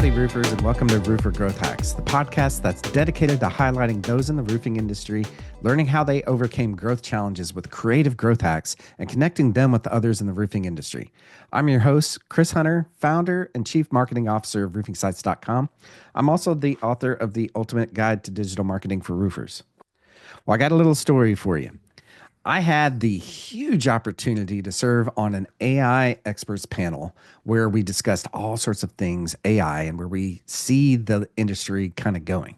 Howdy, roofers, and welcome to Roofer Growth Hacks, the podcast that's dedicated to highlighting those in the roofing industry, learning how they overcame growth challenges with creative growth hacks, and connecting them with others in the roofing industry. I'm your host, Chris Hunter, founder and chief marketing officer of roofingsites.com. I'm also the author of the Ultimate Guide to Digital Marketing for Roofers. Well, I got a little story for you. I had the huge opportunity to serve on an AI experts panel where we discussed all sorts of things AI and where we see the industry kind of going.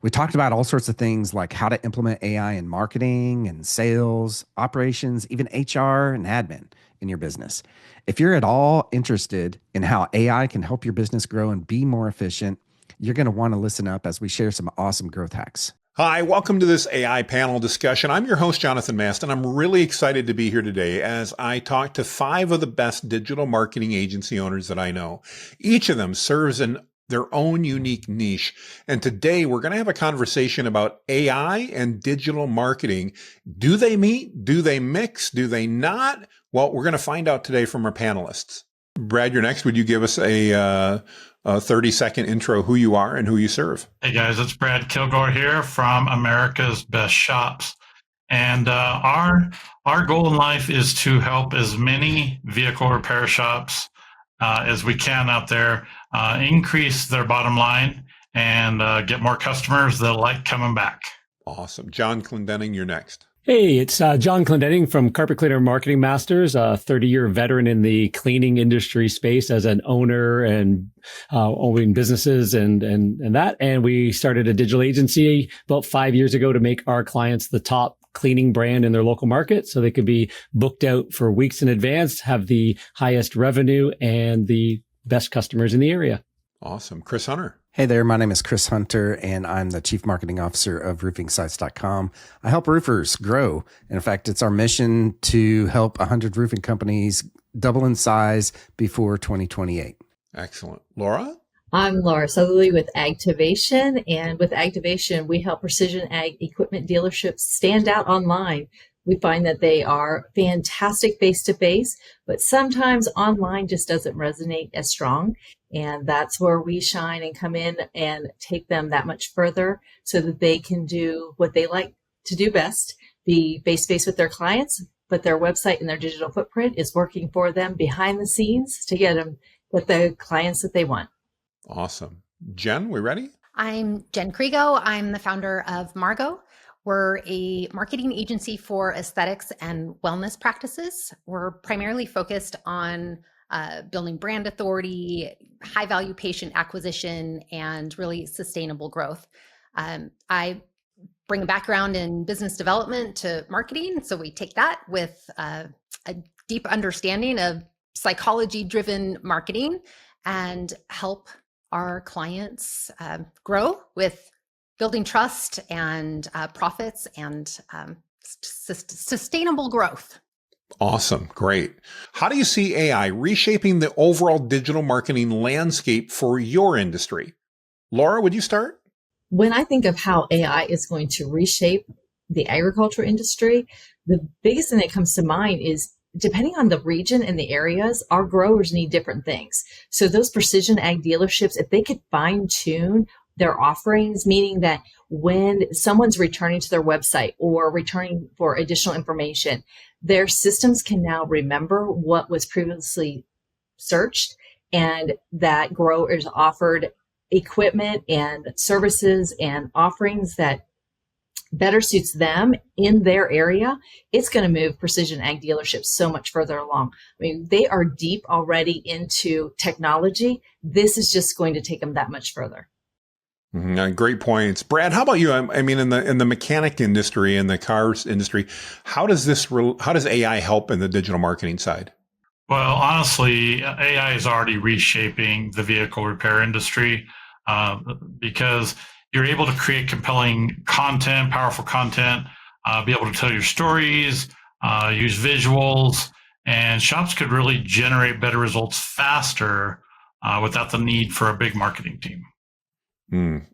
We talked about all sorts of things like how to implement AI in marketing and sales, operations, even HR and admin in your business. If you're at all interested in how AI can help your business grow and be more efficient, you're going to want to listen up as we share some awesome growth hacks. Hi, welcome to this AI panel discussion. I'm your host, Jonathan Mast, and I'm really excited to be here today as I talk to 5 of the best digital marketing agency owners that I know. Each of them serves in their own unique niche. And today we're going to have a conversation about AI and digital marketing. Do they meet? Do they mix? Do they not? Well, we're going to find out today from our panelists. Brad, you're next. Would you give us a 30-second intro, who you are and who you serve? Hey guys, it's Brad Kilgore here from America's Best Shops. And our goal in life is to help as many vehicle repair shops as we can out there, increase their bottom line and get more customers that like coming back. Awesome. John Clendenning, you're next. Hey, it's John Clendenning from Carpet Cleaner Marketing Masters, a 30-year veteran in the cleaning industry space as an owner and owning businesses and that. And we started a digital agency about 5 years ago to make our clients the top cleaning brand in their local market so they could be booked out for weeks in advance, have the highest revenue and the best customers in the area. Awesome. Chris Hunter. Hey there, my name is Chris Hunter, and I'm the Chief Marketing Officer of roofingsites.com. I help roofers grow. In fact, it's our mission to help 100 roofing companies double in size before 2028. Excellent. Laura? I'm Laura Southerly with Agtivation, and with Agtivation, we help precision ag equipment dealerships stand out online. We find that they are fantastic face-to-face, but sometimes online just doesn't resonate as strong. And that's where we shine and come in and take them that much further so that they can do what they like to do best, be face-to-face with their clients, but their website and their digital footprint is working for them behind the scenes to get them with the clients that they want. Awesome. Jen, we ready? I'm Jen Krigo. I'm the founder of Margo. We're a marketing agency for aesthetics and wellness practices. We're primarily focused on building brand authority, high value patient acquisition, and really sustainable growth. I bring a background in business development to marketing. So we take that with a deep understanding of psychology-driven marketing and help our clients grow with building trust and profits and sustainable growth. Awesome. Great. How do you see AI reshaping the overall digital marketing landscape for your industry? Laura, would you start? When I think of how AI is going to reshape the agriculture industry, the biggest thing that comes to mind is depending on the region and the areas, our growers need different things. So those precision ag dealerships, if they could fine tune their offerings, meaning that when someone's returning to their website or returning for additional information, their systems can now remember what was previously searched, and that growers offered equipment and services and offerings that better suits them in their area. It's going to move precision ag dealerships so much further along. I mean, they are deep already into technology. This is just going to take them that much further. Great points. Brad, how about you? I mean, in the mechanic industry and the cars industry, how does AI help in the digital marketing side? Well, honestly, AI is already reshaping the vehicle repair industry because you're able to create compelling content, powerful content, be able to tell your stories, use visuals, and shops could really generate better results faster without the need for a big marketing team.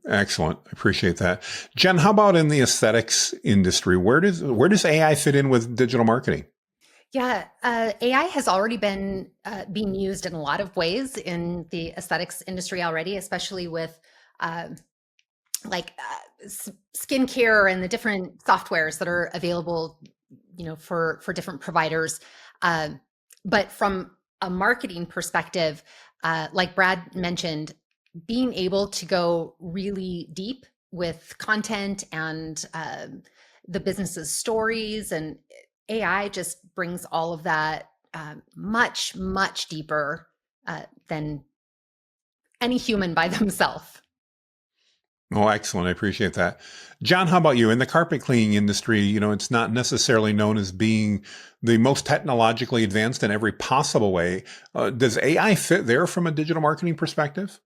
Excellent. I appreciate that. Jen, how about in the aesthetics industry? Where does AI fit in with digital marketing? Yeah, AI has already been being used in a lot of ways in the aesthetics industry already, especially with uh, skincare and the different softwares that are available, for different providers. Uh, but from a marketing perspective, like Brad mentioned, being able to go really deep with content and the business's stories, and AI just brings all of that much, much deeper than any human by themselves. Oh, excellent. I appreciate that. John, how about you? In the carpet cleaning industry, it's not necessarily known as being the most technologically advanced in every possible way. Does AI fit there from a digital marketing perspective?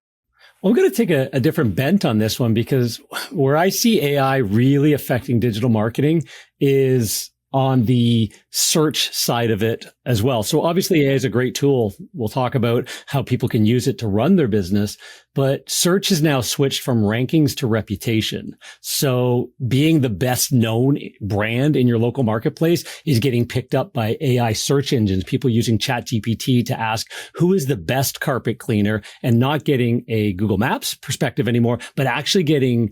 Well, I'm going to take a different bent on this one, because where I see AI really affecting digital marketing is on the search side of it as well. So obviously AI is a great tool. We'll talk about how people can use it to run their business, but search has now switched from rankings to reputation. So being the best known brand in your local marketplace is getting picked up by AI search engines, people using ChatGPT to ask who is the best carpet cleaner, and not getting a Google Maps perspective anymore, but actually getting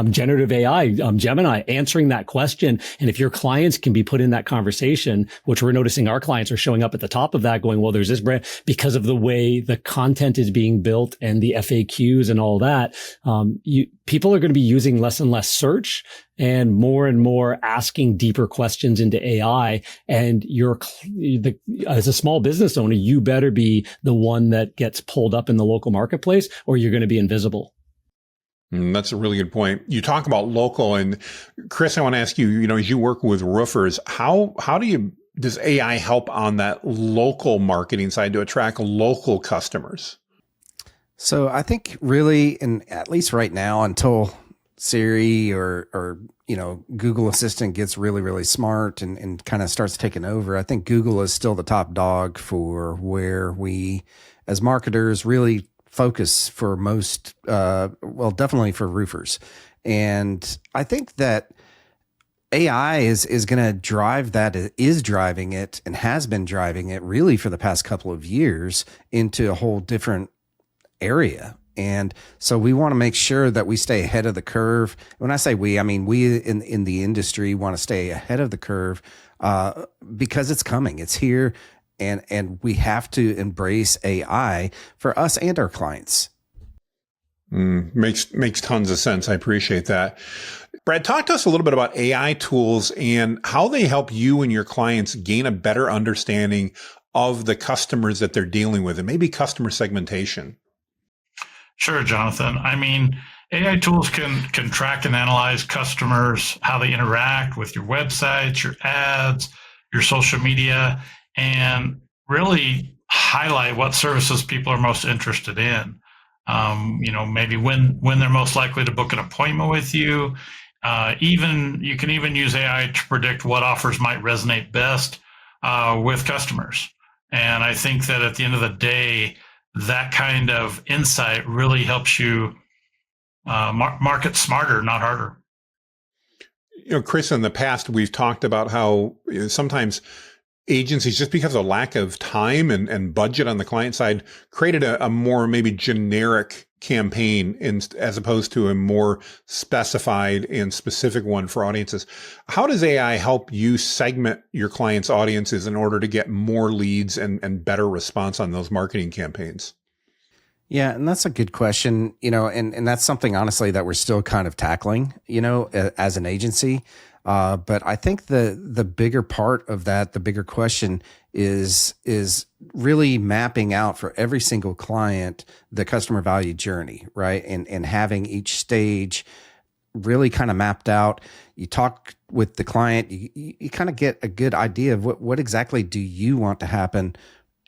generative AI, Gemini, answering that question. And if your clients can be put in that conversation, which we're noticing our clients are showing up at the top of that going, well, there's this brand, because of the way the content is being built and the FAQs and all that, people are going to be using less and less search and more asking deeper questions into AI. And as a small business owner, you better be the one that gets pulled up in the local marketplace, or you're going to be invisible. That's a really good point. You talk about local, and Chris, I want to ask you, as you work with roofers, how does AI help on that local marketing side to attract local customers? So I think really, and at least right now, until Siri or Google Assistant gets really, really smart and kind of starts taking over, I think Google is still the top dog for where we as marketers really focus for most, definitely for roofers. And I think that AI is going to drive that, is driving it, and has been driving it really for the past couple of years into a whole different area. And so we want to make sure that we stay ahead of the curve. When I say we, I mean we in the industry want to stay ahead of the curve because it's coming, it's here. And we have to embrace AI for us and our clients. Makes tons of sense. I appreciate that. Brad, talk to us a little bit about AI tools and how they help you and your clients gain a better understanding of the customers that they're dealing with, and maybe customer segmentation. Sure, Jonathan. I mean, AI tools can track and analyze customers, how they interact with your websites, your ads, your social media, and really highlight what services people are most interested in. Maybe when they're most likely to book an appointment with you. You can even use AI to predict what offers might resonate best with customers. And I think that at the end of the day, that kind of insight really helps you market smarter, not harder. Chris, in the past, we've talked about how sometimes agencies, just because of lack of time and budget on the client side, created a more maybe generic campaign as opposed to a more specified and specific one for audiences. How does AI help you segment your clients' audiences in order to get more leads and better response on those marketing campaigns? Yeah, and that's a good question, and that's something honestly that we're still kind of tackling, as an agency. But I think the bigger part of that, the bigger question is really mapping out for every single client the customer value journey, right? And having each stage really kind of mapped out. You talk with the client, you kind of get a good idea of what exactly do you want to happen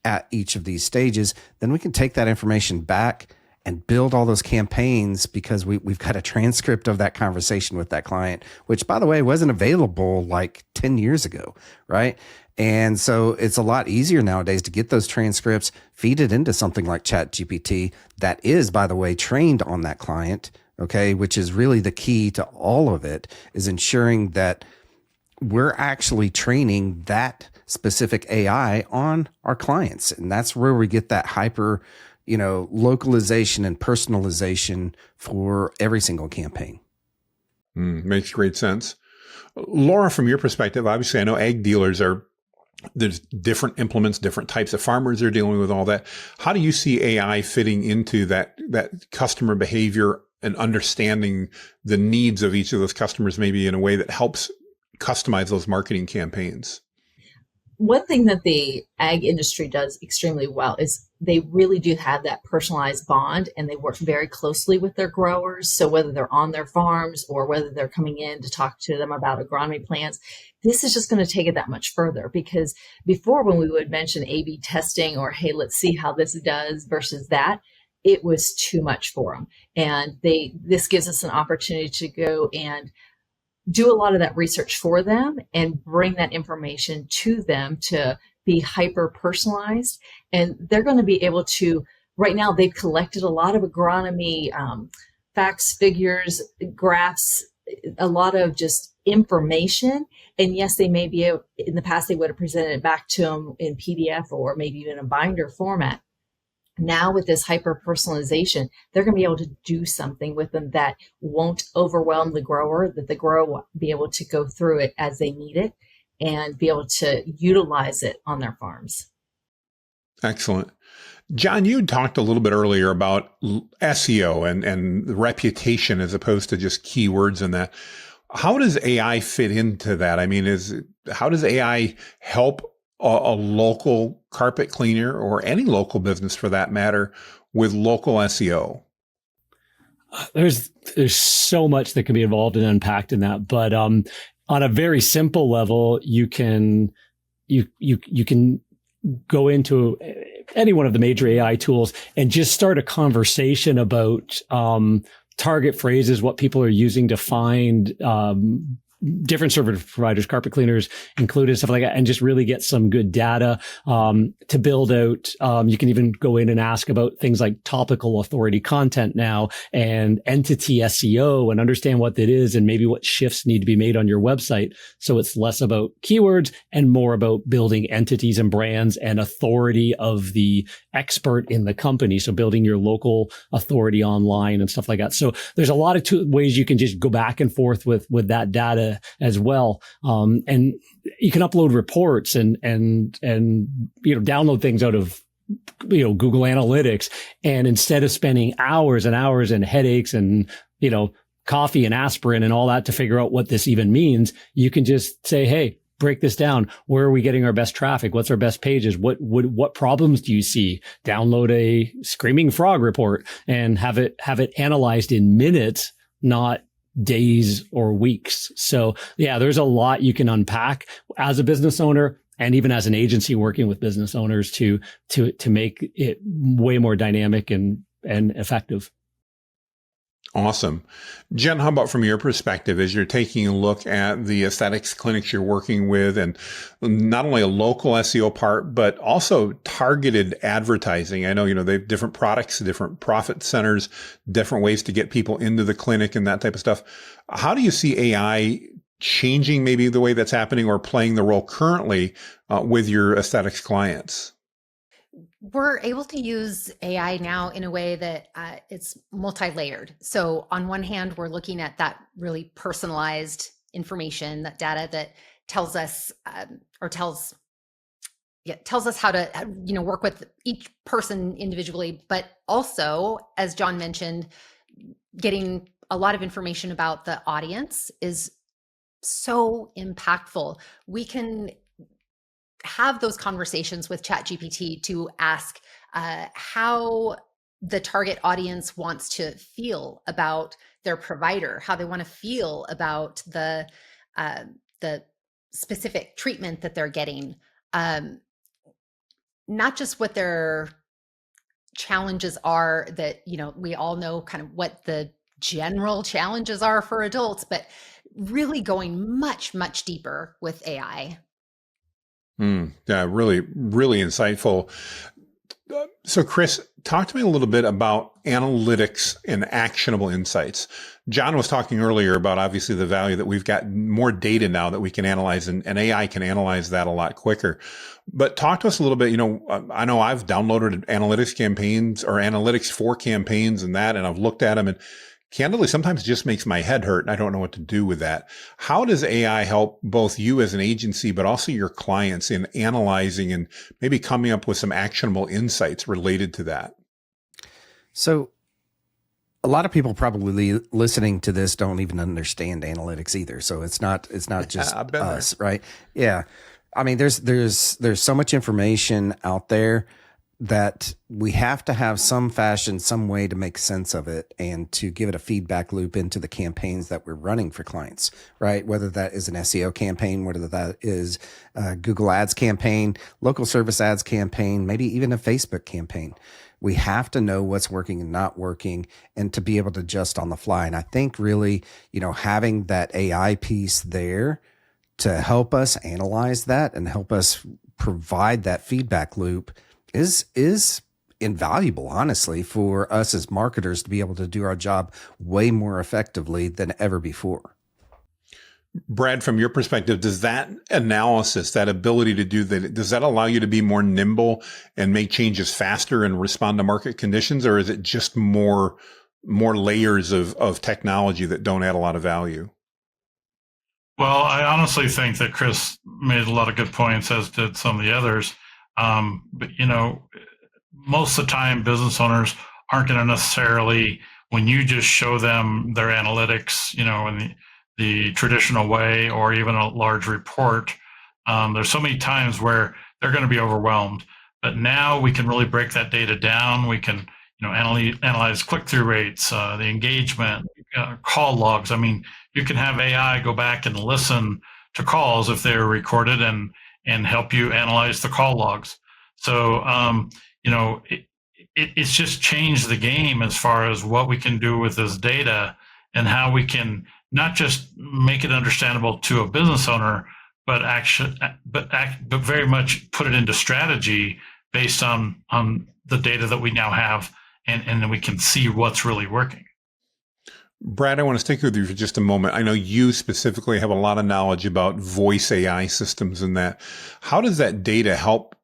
at each of these stages. Then we can take that information back and build all those campaigns, because we've got a transcript of that conversation with that client, which, by the way, wasn't available like 10 years ago, right? And so it's a lot easier nowadays to get those transcripts, feed it into something like ChatGPT that is, by the way, trained on that client, okay, which is really the key to all of it, is ensuring that we're actually training that specific AI on our clients. And that's where we get that hyper, localization and personalization for every single campaign. Makes great sense. Laura, from your perspective, obviously I know ag dealers there's different implements, different types of farmers are dealing with all that. How do you see AI fitting into that customer behavior and understanding the needs of each of those customers, maybe in a way that helps customize those marketing campaigns? One thing that the ag industry does extremely well is they really do have that personalized bond, and they work very closely with their growers. So whether they're on their farms or whether they're coming in to talk to them about agronomy plans, this is just going to take it that much further, because before, when we would mention A/B testing or, hey, let's see how this does versus that, it was too much for them. And this gives us an opportunity to go and do a lot of that research for them and bring that information to them to be hyper personalized. And they're going to be able to, right now, they've collected a lot of agronomy facts, figures, graphs, a lot of just information. And yes, they may be able, in the past, they would have presented it back to them in PDF or maybe even a binder format. Now with this hyper personalization, they're going to be able to do something with them that won't overwhelm the grower, that the grower will be able to go through it as they need it and be able to utilize it on their farms. Excellent. John, you talked a little bit earlier about SEO and the reputation as opposed to just keywords and that. How does AI fit into that? I mean, how does AI help a local carpet cleaner or any local business for that matter with local SEO? There's so much that can be involved and unpacked in that, but on a very simple level, you can go into any one of the major AI tools and just start a conversation about target phrases, what people are using to find different service providers, carpet cleaners included, stuff like that, and just really get some good data to build out. You can even go in and ask about things like topical authority content now and entity SEO and understand what that is and maybe what shifts need to be made on your website. So it's less about keywords and more about building entities and brands and authority of the expert in the company. So building your local authority online and stuff like that. So there's a lot of ways you can just go back and forth with that data as well. And you can upload reports and download things out of Google Analytics. And instead of spending hours and hours and headaches and coffee and aspirin and all that to figure out what this even means, you can just say, hey, break this down. Where are we getting our best traffic? What's our best pages? What problems do you see? Download a screaming frog report and have it analyzed in minutes, not days or weeks. So yeah, there's a lot you can unpack as a business owner and even as an agency working with business owners to make it way more dynamic and effective. Awesome. Jen, how about from your perspective as you're taking a look at the aesthetics clinics you're working with and not only a local SEO part, but also targeted advertising? I know, they have different products, different profit centers, different ways to get people into the clinic and that type of stuff. How do you see AI changing maybe the way that's happening or playing the role currently with your aesthetics clients? We're able to use AI now in a way that it's multi-layered. So on one hand, we're looking at that really personalized information, that data that tells us tells us how to work with each person individually, but also, as John mentioned, getting a lot of information about the audience is so impactful. We can have those conversations with ChatGPT to ask how the target audience wants to feel about their provider, how they want to feel about the specific treatment that they're getting, not just what their challenges are that, we all know kind of what the general challenges are for adults, but really going much, much deeper with AI. Yeah, really, really insightful. So Chris, talk to me a little bit about analytics and actionable insights. John was talking earlier about obviously the value that we've got more data now that we can analyze, and AI can analyze that a lot quicker. But talk to us a little bit. I know I've downloaded analytics campaigns or analytics for campaigns and I've looked at them, and candidly, sometimes it just makes my head hurt and I don't know what to do with that. How does AI help both you as an agency, but also your clients in analyzing and maybe coming up with some actionable insights related to that? So a lot of people probably listening to this don't even understand analytics either. So it's not just us, right? Yeah. I mean, there's so much information out there that we have to have some fashion, some way to make sense of it and to give it a feedback loop into the campaigns that we're running for clients, right? Whether that is an SEO campaign, whether that is a Google Ads campaign, local service ads campaign, maybe even a Facebook campaign. We have to know what's working and not working and to be able to adjust on the fly. And I think really, having that AI piece there to help us analyze that and help us provide that feedback loop is invaluable, honestly, for us as marketers to be able to do our job way more effectively than ever before. Brad, from your perspective, does that analysis, that ability to do that, does that allow you to be more nimble and make changes faster and respond to market conditions? Or is it just more layers of technology that don't add a lot of value? Well, I honestly think that Chris made a lot of good points, as did some of the others. But most of the time, business owners aren't going to necessarily, when you just show them their analytics, in the traditional way, or even a large report, there's so many times where they're going to be overwhelmed. But now we can really break that data down. We can, analyze click-through rates, the engagement, call logs. I mean, you can have AI go back and listen to calls if they're recorded and help you analyze the call logs. So, it's just changed the game as far as what we can do with this data and how we can not just make it understandable to a business owner, but very much put it into strategy based on the data that we now have, and then we can see what's really working. Brad, I want to stick with you for just a moment. I know you specifically have a lot of knowledge about voice AI systems and that. How does that data help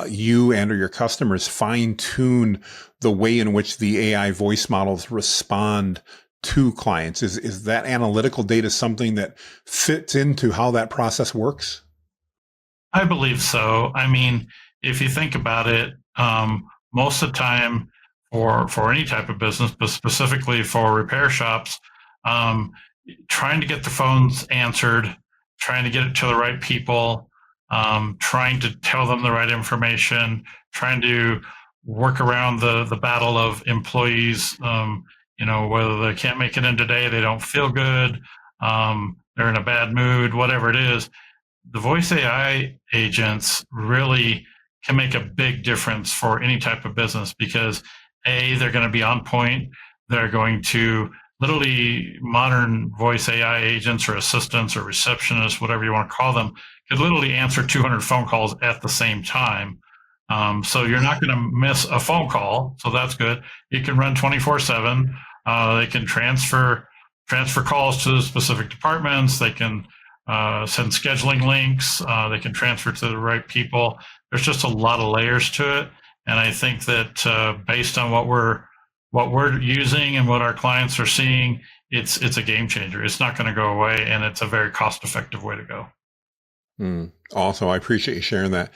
you and or your customers fine tune the way in which the AI voice models respond to clients? Is that analytical data something that fits into how that process works? I believe so. I mean, if you think about it, most of the time for any type of business, but specifically for repair shops, trying to get the phones answered, trying to get it to the right people, trying to tell them the right information, trying to work around the battle of employees, whether they can't make it in today, they don't feel good, they're in a bad mood, whatever it is. The voice AI agents really can make a big difference for any type of business because they're going to be on point. They're going to literally, modern voice AI agents or assistants or receptionists, whatever you want to call them, could literally answer 200 phone calls at the same time. So you're not going to miss a phone call. So that's good. You can run 24/7. They can transfer calls to specific departments. They can send scheduling links. They can transfer to the right people. There's just a lot of layers to it. And I think that based on what we're using and what our clients are seeing, it's a game changer. It's not going to go away, and it's a very cost-effective way to go. Awesome. I appreciate you sharing that.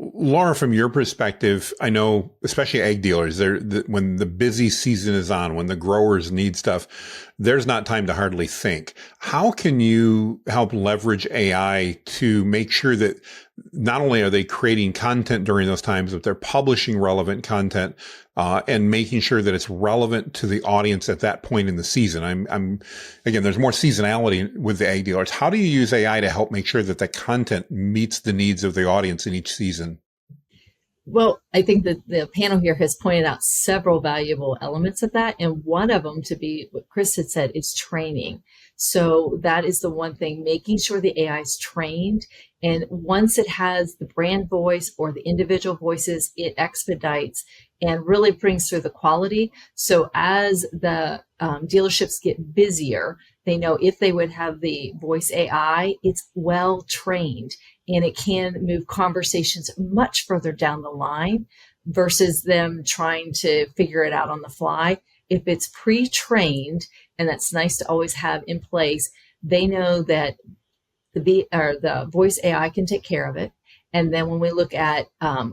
Laura, from your perspective, I know, especially ag dealers, when the busy season is on, when the growers need stuff, there's not time to hardly think. How can you help leverage AI to make sure that not only are they creating content during those times, but they're publishing relevant content and making sure that it's relevant to the audience at that point in the season? Again, there's more seasonality with the ag dealers. How do you use AI to help make sure that the content meets the needs of the audience in each season? Well, I think that the panel here has pointed out several valuable elements of that. And one of them, to be what Chris had said, is training. So that is the one thing, making sure the AI is trained. And once it has the brand voice or the individual voices, it expedites and really brings through the quality. So as the dealerships get busier, they know if they would have the voice AI, it's well trained and it can move conversations much further down the line versus them trying to figure it out on the fly. If it's pre-trained, and that's nice to always have in place, they know that the voice AI can take care of it. And then when we look at,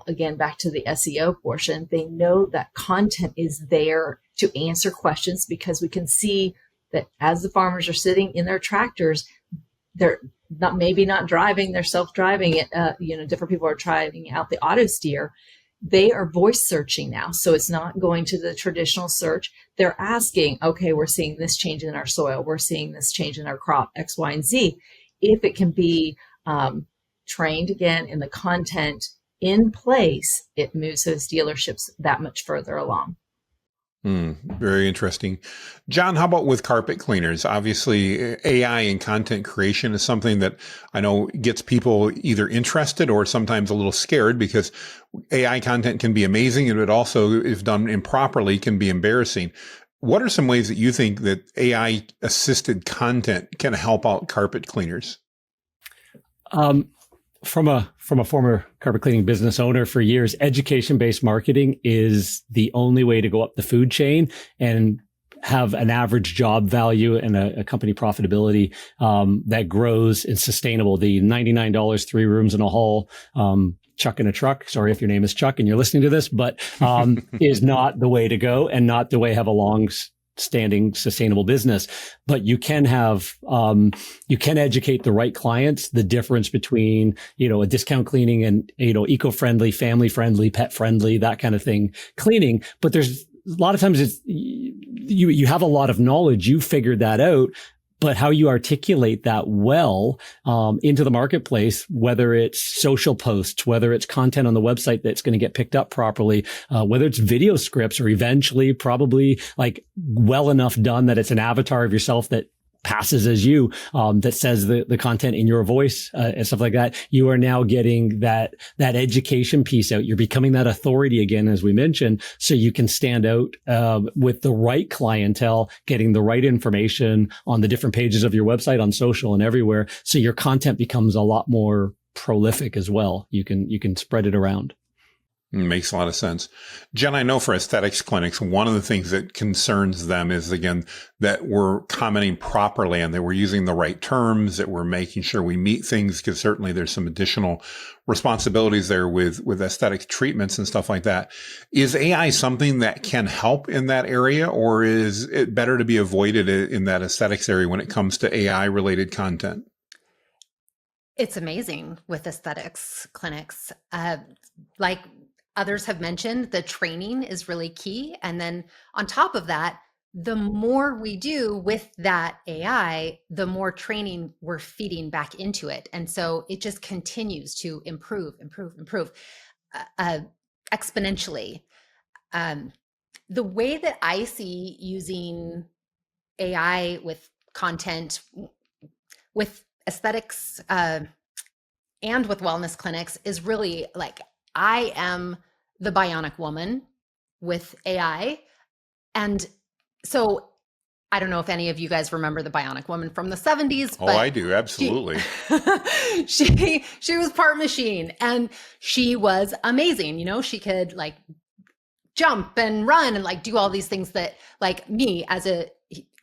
again, back to the SEO portion, they know that content is there to answer questions because we can see that as the farmers are sitting in their tractors, they're maybe not driving, they're self-driving it. Different people are trying out the auto steer. They are voice searching now. So it's not going to the traditional search. They're asking, okay, we're seeing this change in our soil. We're seeing this change in our crop, X, Y, and Z. If it can be trained again in the content in place, it moves those dealerships that much further along. Very interesting. John, how about with carpet cleaners? Obviously, AI and content creation is something that I know gets people either interested or sometimes a little scared because AI content can be amazing and it also, if done improperly, can be embarrassing. What are some ways that you think that AI assisted content can help out carpet cleaners? From a former carpet cleaning business owner for years, education-based marketing is the only way to go up the food chain and have an average job value and a company profitability that grows and sustainable. The $99, 3 rooms in a hall, Chuck in a truck. Sorry if your name is Chuck and you're listening to this, but is not the way to go and not the way to have a long-standing sustainable business. But you can educate the right clients, the difference between, a discount cleaning and, eco-friendly, family-friendly, pet-friendly, that kind of thing cleaning. But there's a lot of times you have a lot of knowledge. You figured that out. But how you articulate that well into the marketplace, whether it's social posts, whether it's content on the website that's going to get picked up properly, whether it's video scripts or eventually probably like well enough done that it's an avatar of yourself that passes as you, that says the content in your voice and stuff like that. You are now getting that education piece out. You're becoming that authority again, as we mentioned, so you can stand out with the right clientele, getting the right information on the different pages of your website, on social and everywhere. So your content becomes a lot more prolific as well. You can spread it around. Makes a lot of sense. Jen, I know for aesthetics clinics, one of the things that concerns them is, again, that we're commenting properly and that we're using the right terms, that we're making sure we meet things, because certainly there's some additional responsibilities there with aesthetic treatments and stuff like that. Is AI something that can help in that area, or is it better to be avoided in that aesthetics area when it comes to AI related content? It's amazing with aesthetics clinics. Like others have mentioned, the training is really key. And then on top of that, the more we do with that AI, the more training we're feeding back into it. And so it just continues to improve exponentially. The way that I see using AI with content, with aesthetics, and with wellness clinics is really like, I am the bionic woman with AI. And so I don't know if any of you guys remember the bionic woman from the 70s. Oh, I do. Absolutely. She was part machine and she was amazing. She could like jump and run and like do all these things that like me as a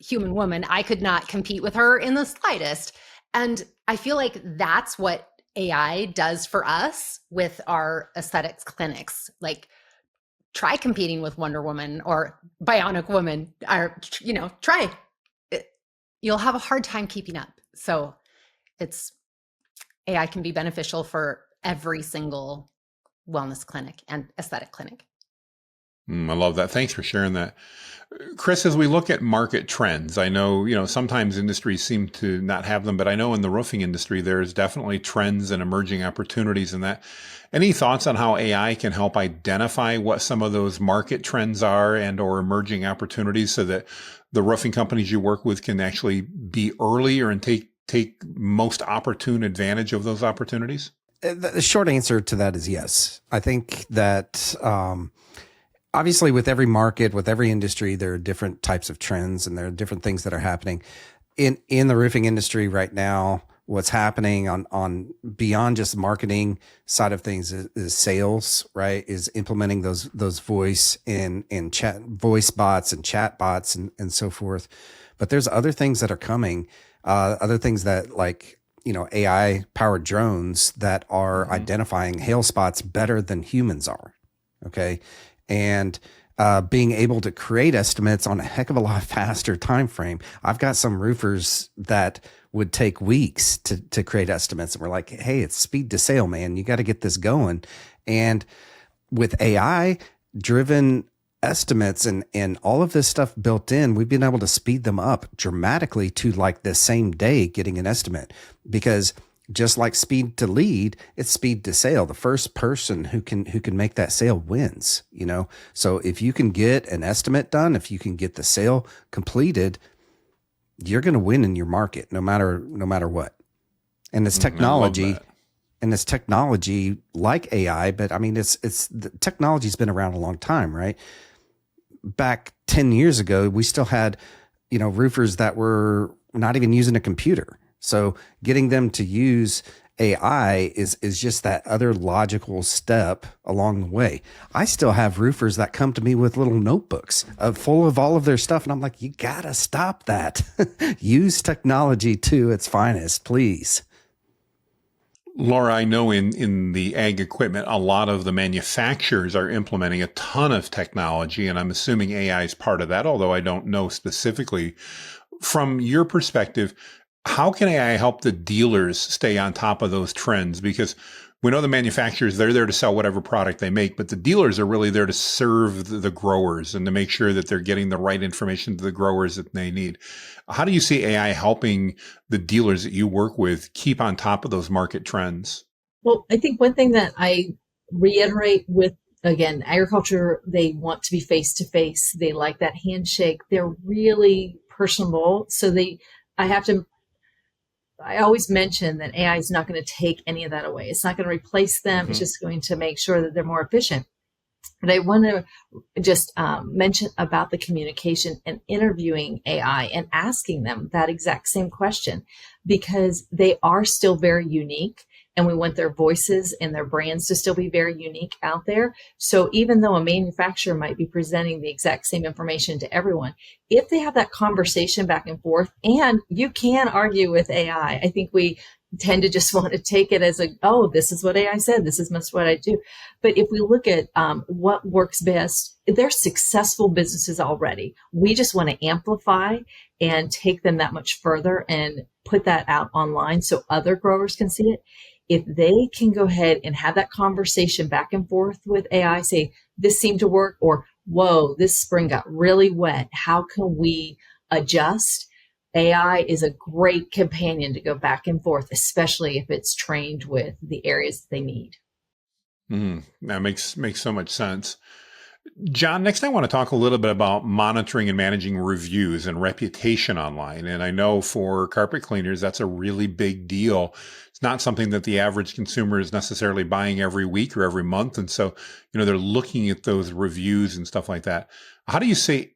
human woman, I could not compete with her in the slightest. And I feel like that's what AI does for us with our aesthetics clinics. Like, try competing with Wonder Woman or Bionic Woman, or, try it. You'll have a hard time keeping up. So AI can be beneficial for every single wellness clinic and aesthetic clinic. I love that. Thanks for sharing that. Chris, as we look at market trends, I know, sometimes industries seem to not have them, but I know in the roofing industry, there's definitely trends and emerging opportunities in that. Any thoughts on how AI can help identify what some of those market trends are and or emerging opportunities so that the roofing companies you work with can actually be earlier and take most opportune advantage of those opportunities? The short answer to that is yes. I think that, obviously, with every market, with every industry, there are different types of trends and there are different things that are happening. In the roofing industry right now, what's happening on beyond just marketing side of things is sales, right? Is implementing those voice and chat voice bots and chat bots and so forth. But there's other things that are coming, other things that like, AI powered drones that are identifying hail spots better than humans are. Okay. And being able to create estimates on a heck of a lot faster time frame. I've got some roofers that would take weeks to create estimates, and we're like, hey, it's speed to sale, man. You got to get this going. And with AI driven estimates and all of this stuff built in, we've been able to speed them up dramatically to like the same day getting an estimate, because just like speed to lead, it's speed to sale. The first person who can make that sale wins, So if you can get an estimate done, if you can get the sale completed, you're going to win in your market no matter what. And it's technology, like AI, but I mean, it's the technology's been around a long time, right? Back 10 years ago, we still had, roofers that were not even using a computer. So getting them to use AI is just that other logical step along the way. I still have roofers that come to me with little notebooks full of all of their stuff. And I'm like, you got to stop that. Use technology to its finest, please. Laura, I know in the ag equipment, a lot of the manufacturers are implementing a ton of technology, and I'm assuming AI is part of that, although I don't know specifically. From your perspective, how can AI help the dealers stay on top of those trends? Because we know the manufacturers, they're there to sell whatever product they make, but the dealers are really there to serve the growers and to make sure that they're getting the right information to the growers that they need. How do you see AI helping the dealers that you work with keep on top of those market trends? Well, I think one thing that I reiterate with, again, agriculture, they want to be face to face. They like that handshake. They're really personable. So I always mention that AI is not going to take any of that away. It's not going to replace them. It's just going to make sure that they're more efficient. But I want to just mention about the communication and interviewing AI and asking them that exact same question, because they are still very unique. And we want their voices and their brands to still be very unique out there. So even though a manufacturer might be presenting the exact same information to everyone, if they have that conversation back and forth, and you can argue with AI, I think we tend to just want to take it as this is what AI said, this is most what I do. But if we look at what works best, they're successful businesses already. We just want to amplify and take them that much further and put that out online so other growers can see it. If they can go ahead and have that conversation back and forth with AI, say, this seemed to work, or, whoa, this spring got really wet. How can we adjust? AI is a great companion to go back and forth, especially if it's trained with the areas that they need. That makes so much sense. John, next I want to talk a little bit about monitoring and managing reviews and reputation online. And I know for carpet cleaners, that's a really big deal. It's not something that the average consumer is necessarily buying every week or every month. And so, they're looking at those reviews and stuff like that. How do you see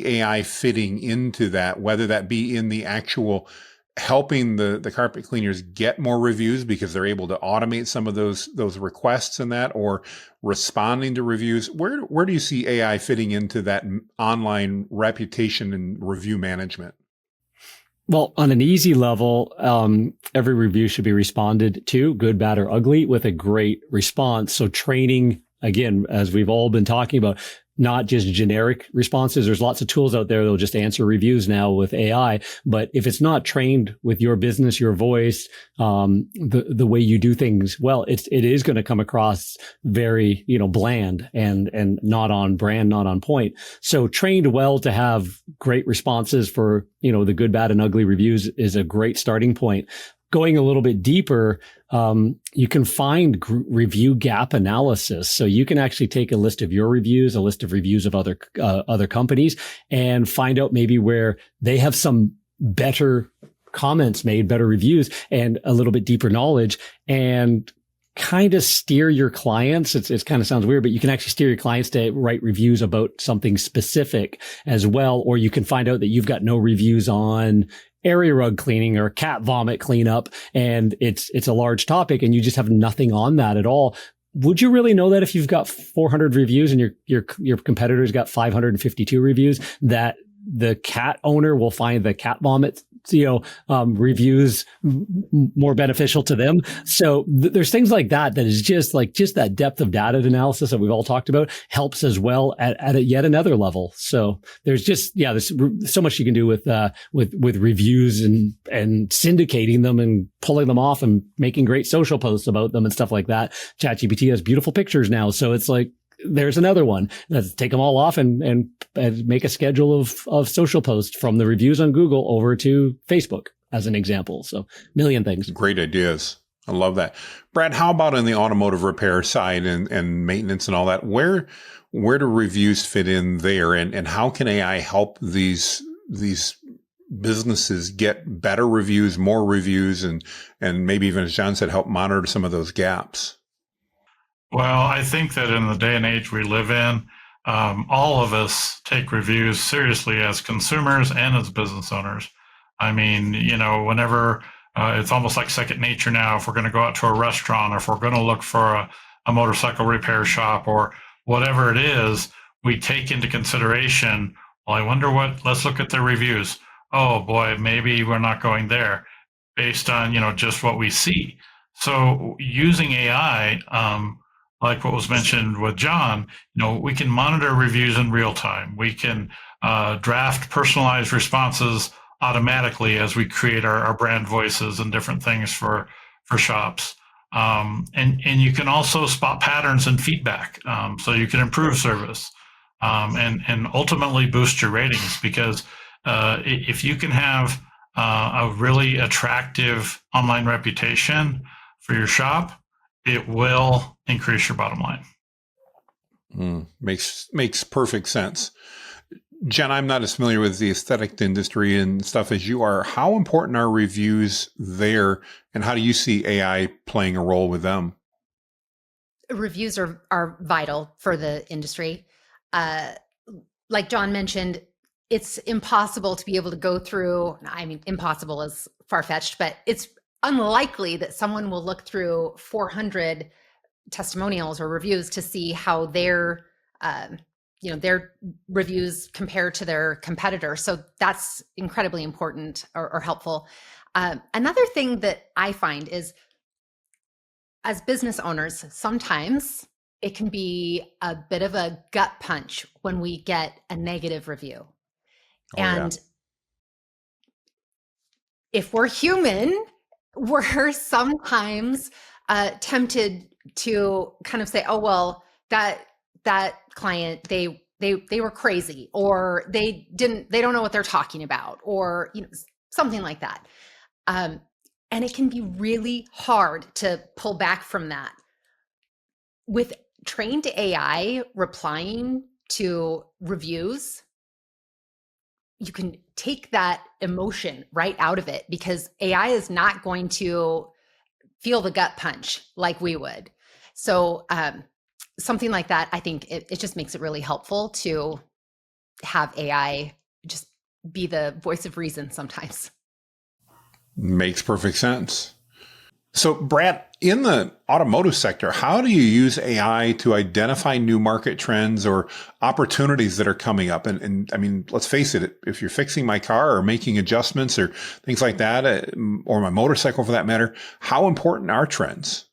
AI fitting into that, whether that be in the actual helping the carpet cleaners get more reviews because they're able to automate some of those requests and that, or responding to reviews? Where do you see AI fitting into that online reputation and review management? Well, on an easy level, every review should be responded to, good, bad, or ugly, with a great response. So training again, as we've all been talking about, not just generic responses. There's lots of tools out there that'll just answer reviews now with AI. But if it's not trained with your business, your voice, the way you do things, well, it is going to come across very, bland and not on brand, not on point. So trained well to have great responses for, the good, bad, and ugly reviews is a great starting point. Going a little bit deeper, you can find review gap analysis. So you can actually take a list of your reviews, a list of reviews of other companies, and find out maybe where they have some better comments made, better reviews, and a little bit deeper knowledge, and kind of steer your clients. It kind of sounds weird, but you can actually steer your clients to write reviews about something specific as well. Or you can find out that you've got no reviews on area rug cleaning or cat vomit cleanup, and it's a large topic and you just have nothing on that at all. Would you really know that if you've got 400 reviews and your competitor's got 552 reviews, that the cat owner will find the cat vomit reviews more beneficial to them? So there's things like that is just that depth of data analysis that we've all talked about helps as well at yet another level. So there's there's so much you can do with reviews and syndicating them and pulling them off and making great social posts about them and stuff like that. ChatGPT has beautiful pictures now, so it's like, there's another one. Let's take them all off and make a schedule of social posts from the reviews on Google over to Facebook as an example. So million things. Great ideas. I love that. Brad, how about in the automotive repair side and maintenance and all that? Where do reviews fit in there? And how can AI help these businesses get better reviews, more reviews, and maybe even, as John said, help monitor some of those gaps? Well, I think that in the day and age we live in, all of us take reviews seriously as consumers and as business owners. I mean, whenever it's almost like second nature now, if we're going to go out to a restaurant or if we're going to look for a motorcycle repair shop or whatever it is, we take into consideration, well, I wonder let's look at their reviews. Oh boy, maybe we're not going there based on, just what we see. So using AI, like what was mentioned with John, we can monitor reviews in real time. We can draft personalized responses automatically as we create our brand voices and different things for shops. And you can also spot patterns and feedback, so you can improve service and ultimately boost your ratings. Because if you can have a really attractive online reputation for your shop, it will increase your bottom line. Makes perfect sense. Jen, I'm not as familiar with the aesthetic industry and stuff as you are. How important are reviews there, and how do you see AI playing a role with them? Reviews are vital for the industry. Like John mentioned, it's impossible to be able to go through, impossible is far-fetched, but it's unlikely that someone will look through 400 testimonials or reviews to see how their reviews compare to their competitor. So that's incredibly important or helpful. Another thing that I find is, as business owners, sometimes it can be a bit of a gut punch when we get a negative review. If we're human, we're sometimes tempted to kind of say, oh, well, that client, they were crazy, or they don't know what they're talking about, or something like that. And it can be really hard to pull back from that. With trained AI replying to reviews, you can take that emotion right out of it, because AI is not going to feel the gut punch like we would. So something like that, I think it just makes it really helpful to have AI just be the voice of reason sometimes. Makes perfect sense. So, Brad, in the automotive sector, how do you use AI to identify new market trends or opportunities that are coming up? And I mean, let's face it, if you're fixing my car or making adjustments or things like that, or my motorcycle for that matter, how important are trends?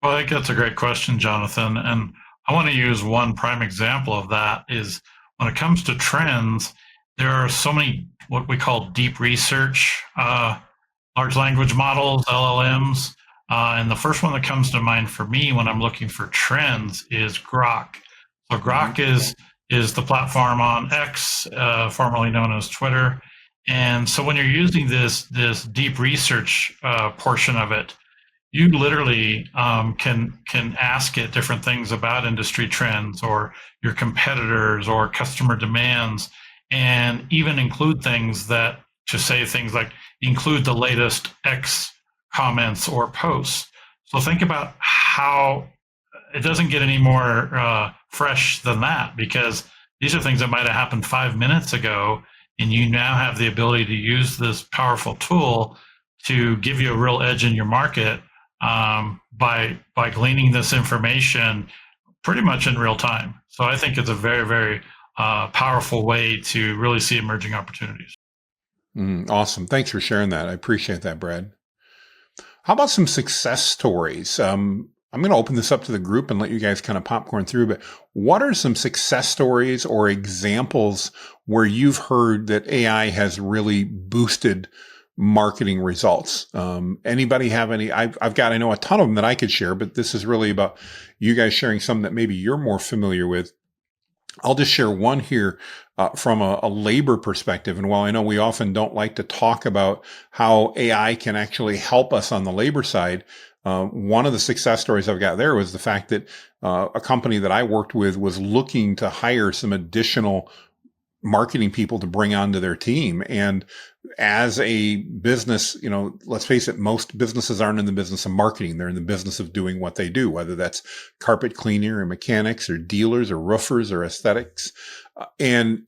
Well, I think that's a great question, Jonathan. And I want to use one prime example of that is when it comes to trends, there are so many what we call deep research large language models, LLMs. And the first one that comes to mind for me when I'm looking for trends is Grok. So Grok is the platform on X, formerly known as Twitter. And so when you're using this deep research portion of it, you literally can ask it different things about industry trends or your competitors or customer demands, and even include things that to say things like include the latest X comments or posts. So think about how it doesn't get any more fresh than that, because these are things that might have happened 5 minutes ago, and you now have the ability to use this powerful tool to give you a real edge in your market by gleaning this information pretty much in real time. So I think it's a very, very powerful way to really see emerging opportunities. Awesome. Thanks for sharing that. I appreciate that, Brad. How about some success stories? I'm going to open this up to the group and let you guys kind of popcorn through, but what are some success stories or examples where you've heard that AI has really boosted marketing results? Anybody have any? I've got, I know a ton of them that I could share, but this is really about you guys sharing some that maybe you're more familiar with. I'll just share one here from a labor perspective. And while I know we often don't like to talk about how AI can actually help us on the labor side, one of the success stories I've got there was the fact that a company that I worked with was looking to hire some additional marketing people to bring onto their team. And as a business, you know, let's face it, most businesses aren't in the business of marketing. They're in the business of doing what they do, whether that's carpet cleaning or mechanics or dealers or roofers or aesthetics. And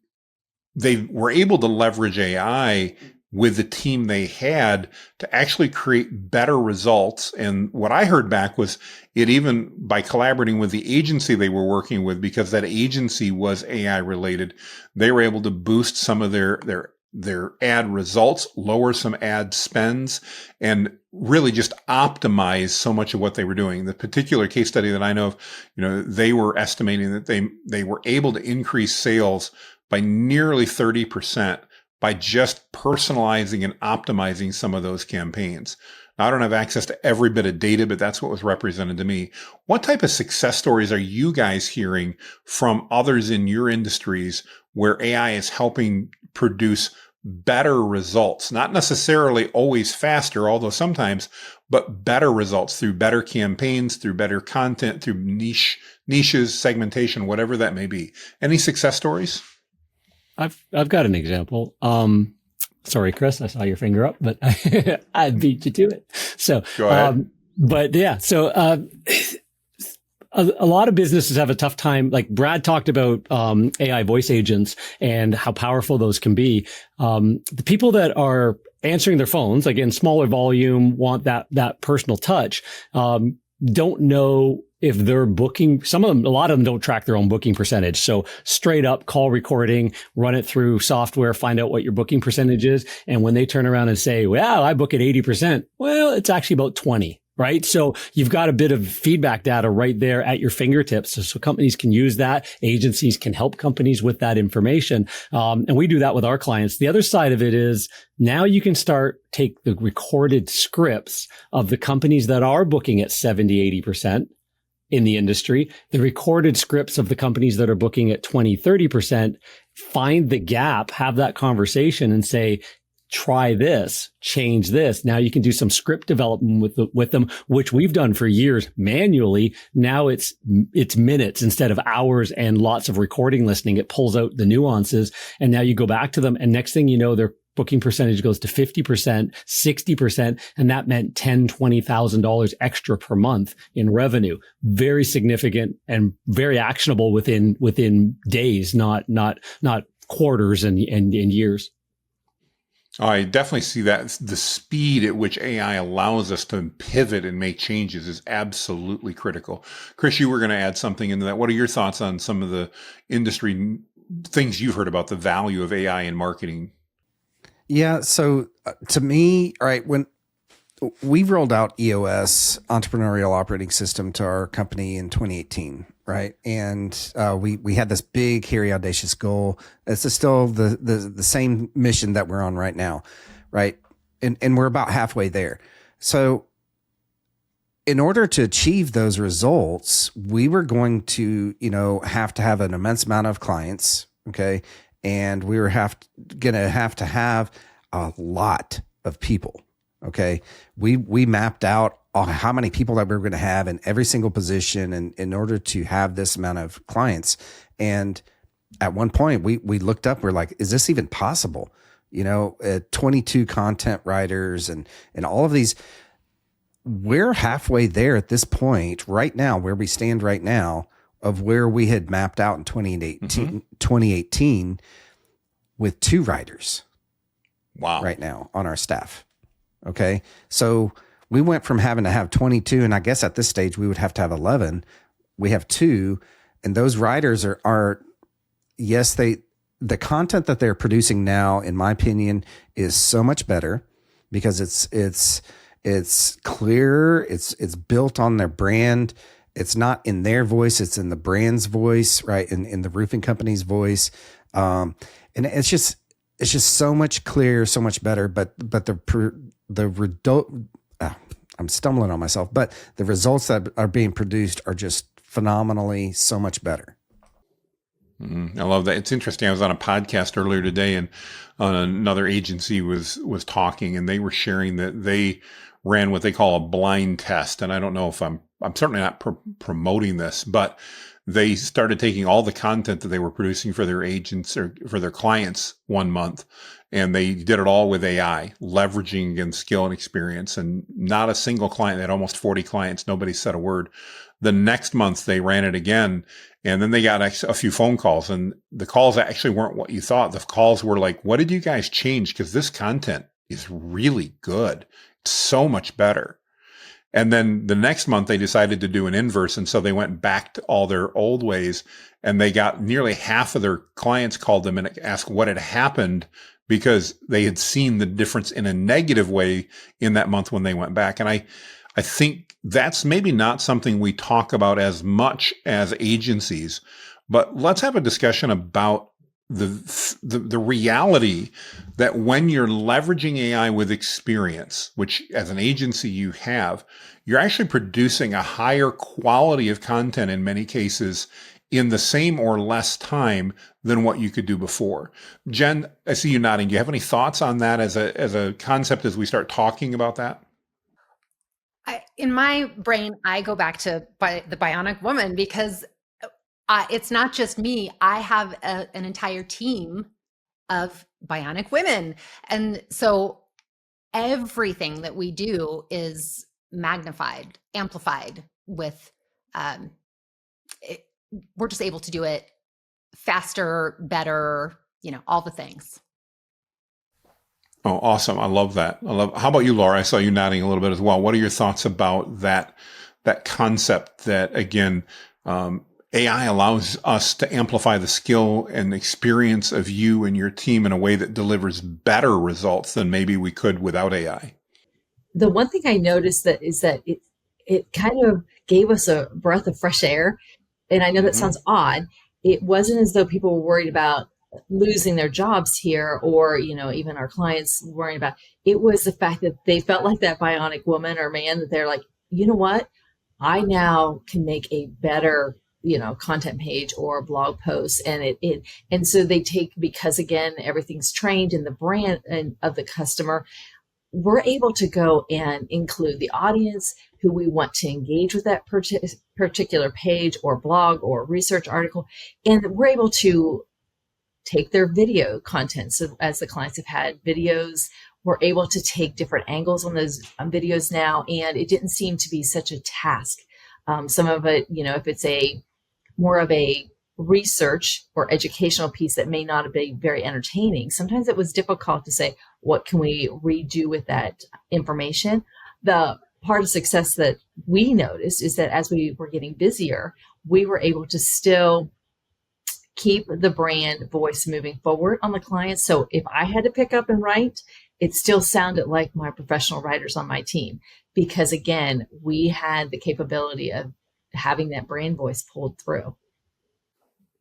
they were able to leverage AI with the team they had to actually create better results. And what I heard back was it even by collaborating with the agency they were working with, because that agency was AI related, they were able to boost some of their ad results, lower some ad spends, and really just optimize so much of what they were doing. The particular case study that I know of, you know, they were estimating that they were able to increase sales by nearly 30% by just personalizing and optimizing some of those campaigns. Now, I don't have access to every bit of data, but that's what was represented to me. What type of success stories are you guys hearing from others in your industries where AI is helping produce better results? Not necessarily always faster, although sometimes, but better results through better campaigns, through better content, through niches, segmentation, whatever that may be. Any success stories? I've got an example. Sorry, Chris, I saw your finger up, but I beat you to it. So, go ahead. But yeah, so a lot of businesses have a tough time. Like Brad talked about AI voice agents and how powerful those can be. The people that are answering their phones, again, smaller volume, want that personal touch, don't know if they're booking. Some of them, a lot of them don't track their own booking percentage. So straight up call recording, run it through software, find out what your booking percentage is. And when they turn around and say, well, I book at 80%, well, it's actually about 20. Right. So you've got a bit of feedback data right there at your fingertips. So companies can use that. Agencies can help companies with that information. And we do that with our clients. The other side of it is now you can take the recorded scripts of the companies that are booking at 70, 80% in the industry, the recorded scripts of the companies that are booking at 20, 30%, find the gap, have that conversation and say, try this, change this. Now you can do some script development with them, which we've done for years manually. Now it's minutes instead of hours and lots of recording listening. It pulls out the nuances. And now you go back to them. And next thing you know, their booking percentage goes to 50%, 60%. And that meant $10,000, $20,000 extra per month in revenue. Very significant and very actionable within days, not quarters and years. I definitely see that the speed at which AI allows us to pivot and make changes is absolutely critical. Chris, you were going to add something into that. What are your thoughts on some of the industry things you've heard about the value of AI in marketing? Yeah. So to me, all right, when we rolled out EOS, Entrepreneurial Operating System, to our company in 2018, right? And we had this big, hairy, audacious goal. This is still the same mission that we're on right now, right? And we're about halfway there. So in order to achieve those results, we were going to, have to have an immense amount of clients, okay? And we were going to have a lot of people, okay? We mapped out how many people that we were going to have in every single position and in order to have this amount of clients. And at one point we looked up, we're like, is this even possible? 22 content writers and all of these. We're halfway there at this point right now, where we stand right now, of where we had mapped out in 2018 with 2 writers. Wow. Right now on our staff. Okay. So we went from having to have 22, and I guess at this stage we would have to have 11. We have 2, and those writers are yes, the content that they're producing now, in my opinion, is so much better because it's clear. It's built on their brand. It's not in their voice. It's in the brand's voice, right? In the roofing company's voice. And it's just so much clearer, so much better. But I'm stumbling on myself, but the results that are being produced are just phenomenally so much better. I love that. It's interesting. I was on a podcast earlier today, and another agency was talking, and they were sharing that they ran what they call a blind test. And I don't know if I'm certainly not promoting this, but they started taking all the content that they were producing for their agents or for their clients one month, and they did it all with AI, leveraging again skill and experience, and not a single client. They had almost 40 clients. Nobody said a word. The next month they ran it again, and then they got a few phone calls, and the calls actually weren't what you thought. The calls were like, what did you guys change? Because this content is really good. It's so much better. And then the next month they decided to do an inverse. And so they went back to all their old ways, and they got nearly half of their clients called them and asked what had happened, because they had seen the difference in a negative way in that month when they went back. And I think that's maybe not something we talk about as much as agencies, but let's have a discussion about the reality that when you're leveraging AI with experience, which as an agency you have, you're actually producing a higher quality of content in many cases in the same or less time than what you could do before. Jen, I see you nodding. Do you have any thoughts on that as a concept as we start talking about that? In my brain, I go back to the Bionic Woman, because it's not just me. I have an entire team of Bionic women. And so everything that we do is magnified, amplified with, we're just able to do it faster, better, all the things. Oh, awesome. I love that. How about you, Laura? I saw you nodding a little bit as well. What are your thoughts about that concept that, again, AI allows us to amplify the skill and experience of you and your team in a way that delivers better results than maybe we could without AI? The one thing I noticed is that it kind of gave us a breath of fresh air. And I know that sounds odd. It wasn't as though people were worried about losing their jobs here, or, even our clients worrying about. It was the fact that they felt like that Bionic Woman or man, that they're like, you know what? I now can make a better content page or blog post, and so they take, because again, everything's trained in the brand and of the customer, we're able to go and include the audience who we want to engage with that particular page or blog or research article, and we're able to take their video content. So as the clients have had videos, we're able to take different angles on those videos now, and it didn't seem to be such a task. Some of it, if it's more of a research or educational piece that may not be very entertaining, sometimes it was difficult to say, what can we redo with that information? The part of success that we noticed is that as we were getting busier, we were able to still keep the brand voice moving forward on the clients. So if I had to pick up and write it still sounded like my professional writers on my team, because again, we had the capability of having that brand voice pulled through.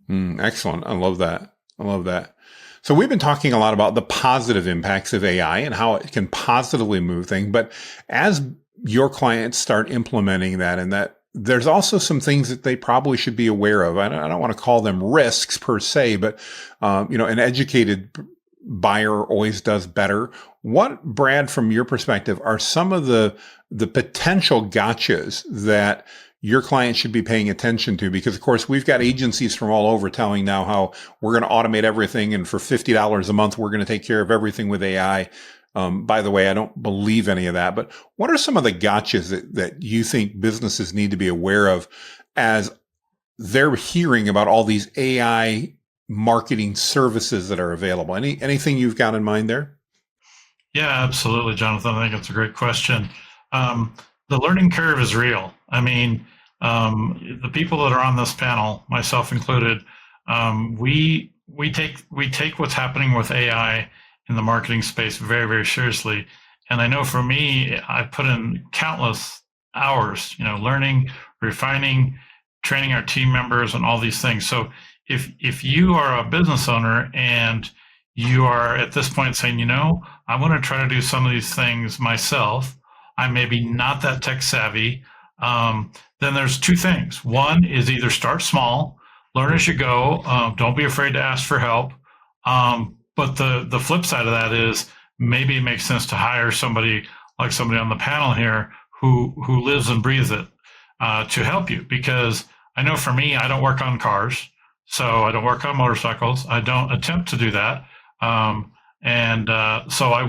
Excellent. I love that. I love that. So we've been talking a lot about the positive impacts of AI and how it can positively move things. But as your clients start implementing that, and that there's also some things that they probably should be aware of. I don't want to call them risks per se, but an educated buyer always does better. What, Brad, from your perspective, are some of the potential gotchas that your clients should be paying attention to? Because, of course, we've got agencies from all over telling now how we're going to automate everything, and for $50 a month, we're going to take care of everything with AI. By the way, I don't believe any of that. But what are some of the gotchas that you think businesses need to be aware of as they're hearing about all these AI marketing services that are available? Anything you've got in mind there? Yeah, absolutely, Jonathan. I think it's a great question. The learning curve is real. I mean, the people that are on this panel, myself included, we take what's happening with AI in the marketing space very, very seriously. And I know for me, I put in countless hours, learning, refining, training our team members, and all these things. So if you are a business owner and you are at this point saying, I want to try to do some of these things myself, I'm maybe not that tech savvy, then there's two things. One is either start small, learn as you go, don't be afraid to ask for help. But the flip side of that is maybe it makes sense to hire somebody like somebody on the panel here who lives and breathes it to help you. Because I know for me, I don't work on cars, so I don't work on motorcycles. I don't attempt to do that, so I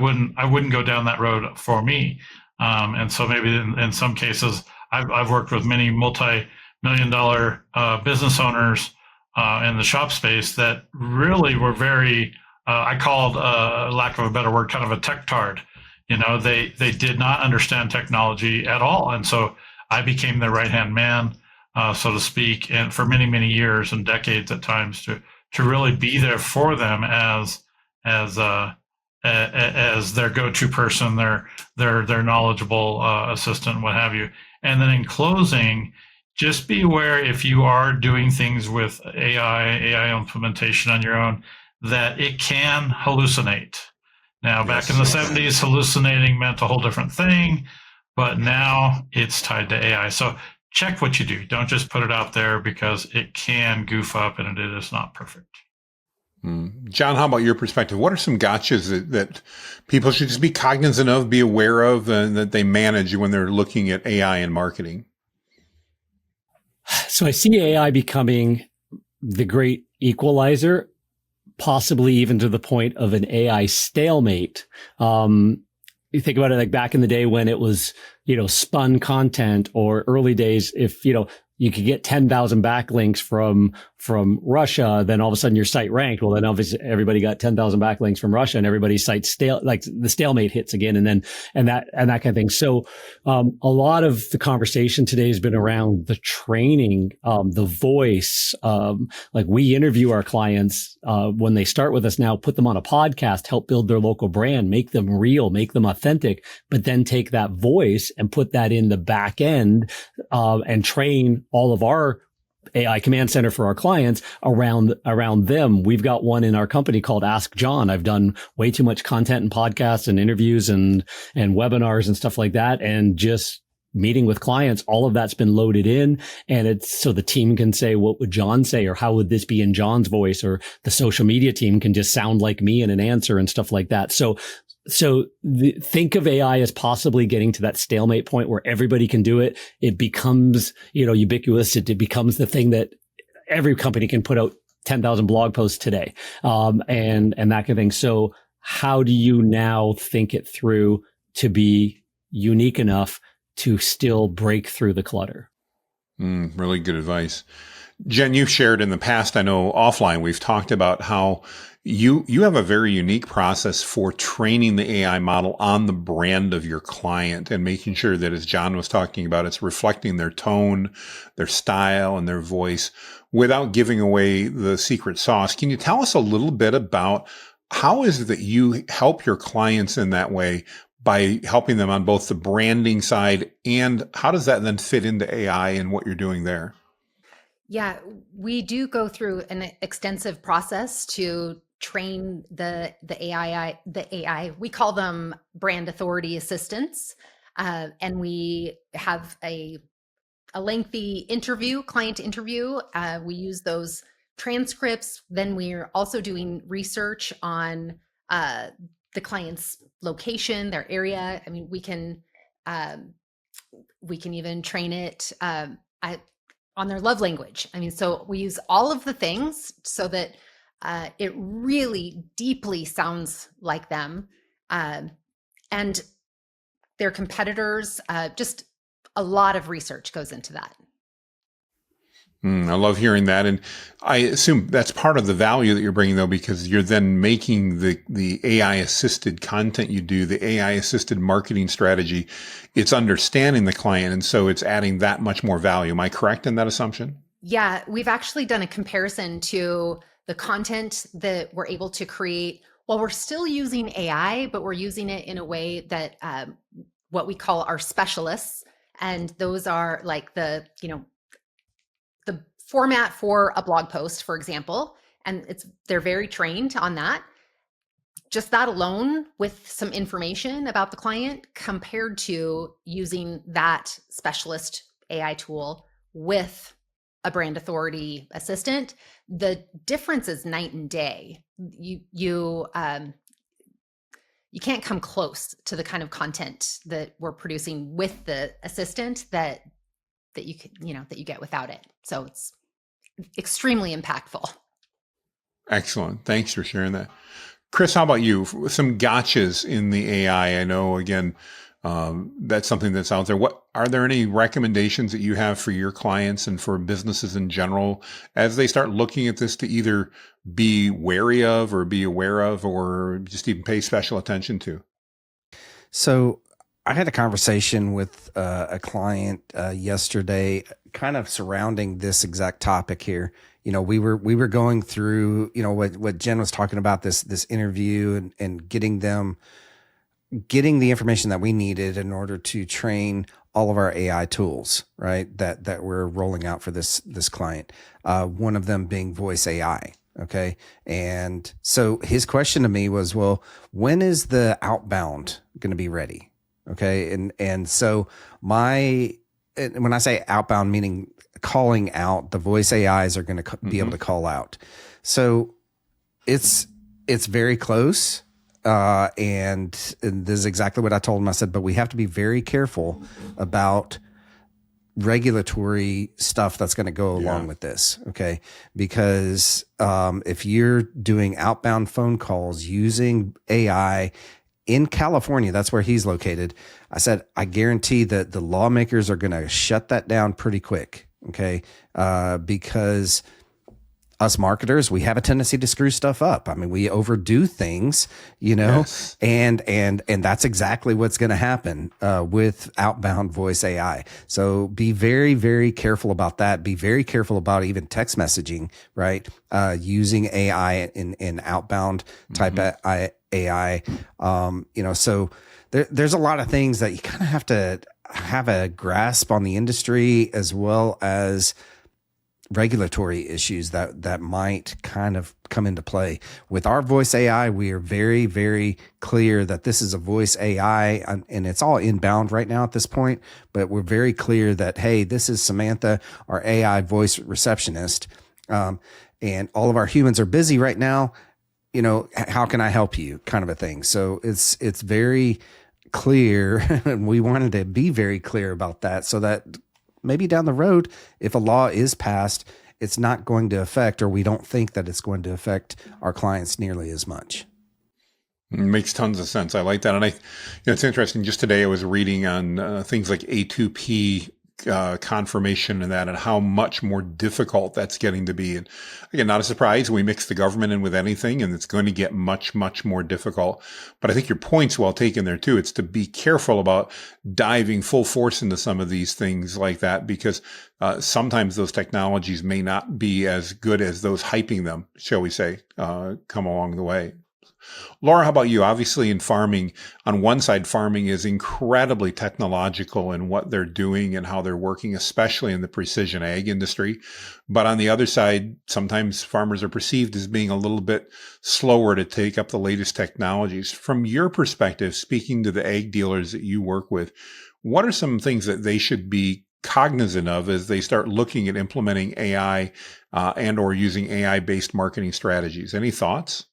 wouldn't go down that road for me. And so maybe in some cases, I've worked with many multi-million-dollar business owners in the shop space that really were very, I called, lack of a better word, kind of a tech tard. They did not understand technology at all. And so I became their right-hand man, so to speak, and for many, many years and decades at times to really be there for them as their go-to person, their knowledgeable assistant, what have you. And then in closing, just be aware if you are doing things with AI implementation on your own, that it can hallucinate. Now, back in the 70s, hallucinating meant a whole different thing, but now it's tied to AI. So check what you do. Don't just put it out there, because it can goof up and it is not perfect. John, how about your perspective? What are some gotchas that people should just be cognizant of, be aware of, and that they manage when they're looking at AI and marketing? So I see AI becoming the great equalizer, possibly even to the point of an AI stalemate. You think about it like back in the day when it was, spun content, or early days, if, you could get 10,000 backlinks from Russia, then all of a sudden your site ranked. Well, then obviously everybody got 10,000 backlinks from Russia, and everybody's site the stalemate hits again, and that kind of thing. So, a lot of the conversation today has been around the training, the voice. Like we interview our clients, when they start with us now, put them on a podcast, help build their local brand, make them real, make them authentic, but then take that voice and put that in the back end, and train all of our AI command center for our clients around them. We've got one in our company called Ask John. I've done way too much content and podcasts and interviews and webinars and stuff like that. And just meeting with clients, all of that's been loaded in, and it's so the team can say, what would John say? Or how would this be in John's voice? Or the social media team can just sound like me in an answer and stuff like that. So think of AI as possibly getting to that stalemate point where everybody can do it. It becomes, ubiquitous. It becomes the thing that every company can put out 10,000 blog posts today, and that kind of thing. So how do you now think it through to be unique enough to still break through the clutter? Really good advice. Jen, you've shared in the past, I know offline, we've talked about how you have a very unique process for training the AI model on the brand of your client and making sure that, as John was talking about, it's reflecting their tone, their style, and their voice without giving away the secret sauce. Can you tell us a little bit about How is it that you help your clients in that way by helping them on both the branding side, and how does that then fit into AI and what you're doing there? Yeah, we do go through an extensive process to train the AI. We call them brand authority assistants, and we have a lengthy interview, client interview. We use those transcripts. Then we're also doing research on the client's location, their area. I mean, we can even train it on their love language. I mean, so we use all of the things so that it really deeply sounds like them, and their competitors. Just a lot of research goes into that. I love hearing that. And I assume that's part of the value that you're bringing, though, because you're then making the AI assisted content you do, the AI assisted marketing strategy. It's understanding the client. And so it's adding that much more value. Am I correct in that assumption? Yeah, we've actually done a comparison to the content that we're able to create. Well, we're still using AI, but we're using it in a way that what we call our specialists. And those are like the format for a blog post, for example, and they're very trained on that. Just that alone with some information about the client compared to using that specialist AI tool with a brand authority assistant, the difference is night and day. You can't come close to the kind of content that we're producing with the assistant that you get without it. So it's extremely impactful. Excellent. Thanks for sharing that. Chris, how about you? Some gotchas in the AI. I know, again, that's something that's out there. What are there any recommendations that you have for your clients and for businesses in general as they start looking at this to either be wary of or be aware of or just even pay special attention to? So I had a conversation with a client yesterday, kind of surrounding this exact topic here. We were going through, what Jen was talking about, this interview and getting the information that we needed in order to train all of our AI tools, right? That we're rolling out for this client. One of them being voice AI. Okay. And so his question to me was, well, when is the outbound going to be ready? Okay. And so when I say outbound, meaning calling out, the voice AIs are going to be able to call out. So it's very close. And this is exactly what I told him. I said, but we have to be very careful about regulatory stuff that's going to go along with this. Okay. Because, if you're doing outbound phone calls using AI in California, that's where he's located. I said, I guarantee that the lawmakers are going to shut that down pretty quick. Okay. Because us marketers, we have a tendency to screw stuff up. I mean, we overdo things, yes. and that's exactly what's going to happen with outbound voice AI. So be very, very careful about that. Be very careful about even text messaging, right? Using AI in outbound type AI. So there's a lot of things that you kind of have to have a grasp on the industry, as well as regulatory issues that might kind of come into play. With our voice AI, we are very, very clear that this is a voice AI, and it's all inbound right now at this point, but we're very clear that, hey, this is Samantha, our AI voice receptionist, and all of our humans are busy right now. How can I help you, kind of a thing. So it's very clear, and we wanted to be very clear about that, so that maybe down the road, if a law is passed, it's not going to affect, or we don't think that it's going to affect our clients nearly as much. It makes tons of sense. I like that. And it's interesting. Just today I was reading on things like A2P confirmation and that, and how much more difficult that's getting to be. And again, not a surprise. We mix the government in with anything, and it's going to get much, much more difficult. But I think your point's well taken there too. It's to be careful about diving full force into some of these things like that, because sometimes those technologies may not be as good as those hyping them, shall we say, come along the way. Laura, how about you? Obviously in farming, on one side, farming is incredibly technological in what they're doing and how they're working, especially in the precision ag industry. But on the other side, sometimes farmers are perceived as being a little bit slower to take up the latest technologies. From your perspective, speaking to the ag dealers that you work with, what are some things that they should be cognizant of as they start looking at implementing AI and or using AI-based marketing strategies? Any thoughts?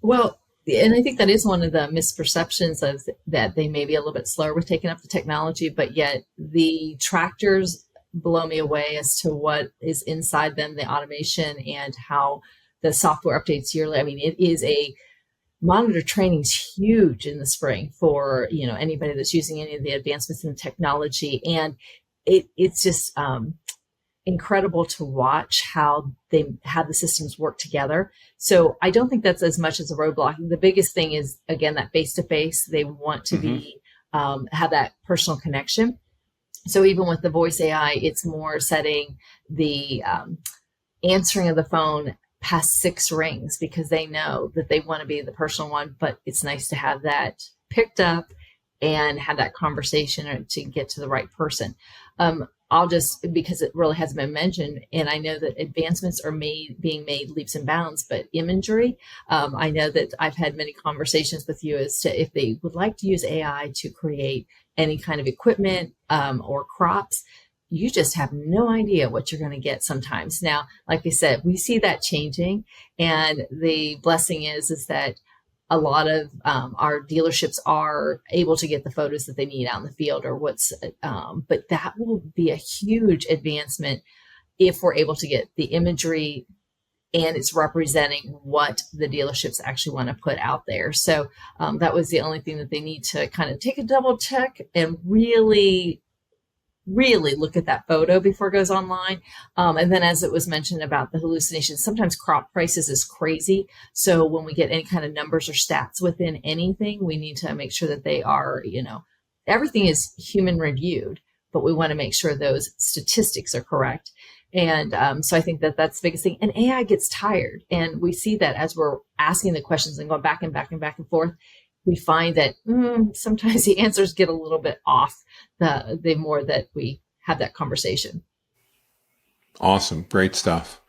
Well, and I think that is one of the misperceptions of that they may be a little bit slower with taking up the technology, but yet the tractors blow me away as to what is inside them, the automation and how the software updates yearly. I mean, it is a monitor training is huge in the spring for, anybody that's using any of the advancements in technology. And it's just incredible to watch how the systems work together. So I don't think that's as much as a roadblock. The biggest thing is, again, that face-to-face. They want to be have that personal connection. So even with the voice AI, it's more setting the answering of the phone past 6 rings because they know that they want to be the personal one, but it's nice to have that picked up and have that conversation to get to the right person. I'll just, because it really hasn't been mentioned, and I know that advancements are being made leaps and bounds, but imagery, I know that I've had many conversations with you as to if they would like to use AI to create any kind of equipment or crops, you just have no idea what you're going to get sometimes. Now, like I said, we see that changing, and the blessing is that a lot of our dealerships are able to get the photos that they need out in the field or but that will be a huge advancement if we're able to get the imagery and it's representing what the dealerships actually want to put out there. So that was the only thing that they need to kind of take a double check and really look at that photo before it goes online. And then as it was mentioned about the hallucinations, sometimes crop prices is crazy. So when we get any kind of numbers or stats within anything, we need to make sure that they are, everything is human reviewed, but we want to make sure those statistics are correct. And so I think that that's the biggest thing. And AI gets tired. And we see that as we're asking the questions and going back and back and back and forth, we find that sometimes the answers get a little bit off the more that we have that conversation. Awesome. Great stuff.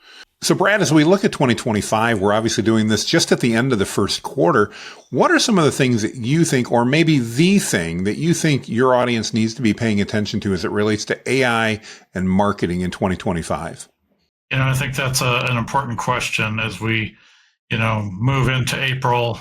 So Brad, as we look at 2025, we're obviously doing this just at the end of the first quarter. What are some of the things that you think, or maybe the thing that you think your audience needs to be paying attention to as it relates to AI and marketing in 2025? I think that's an important question as we, move into April.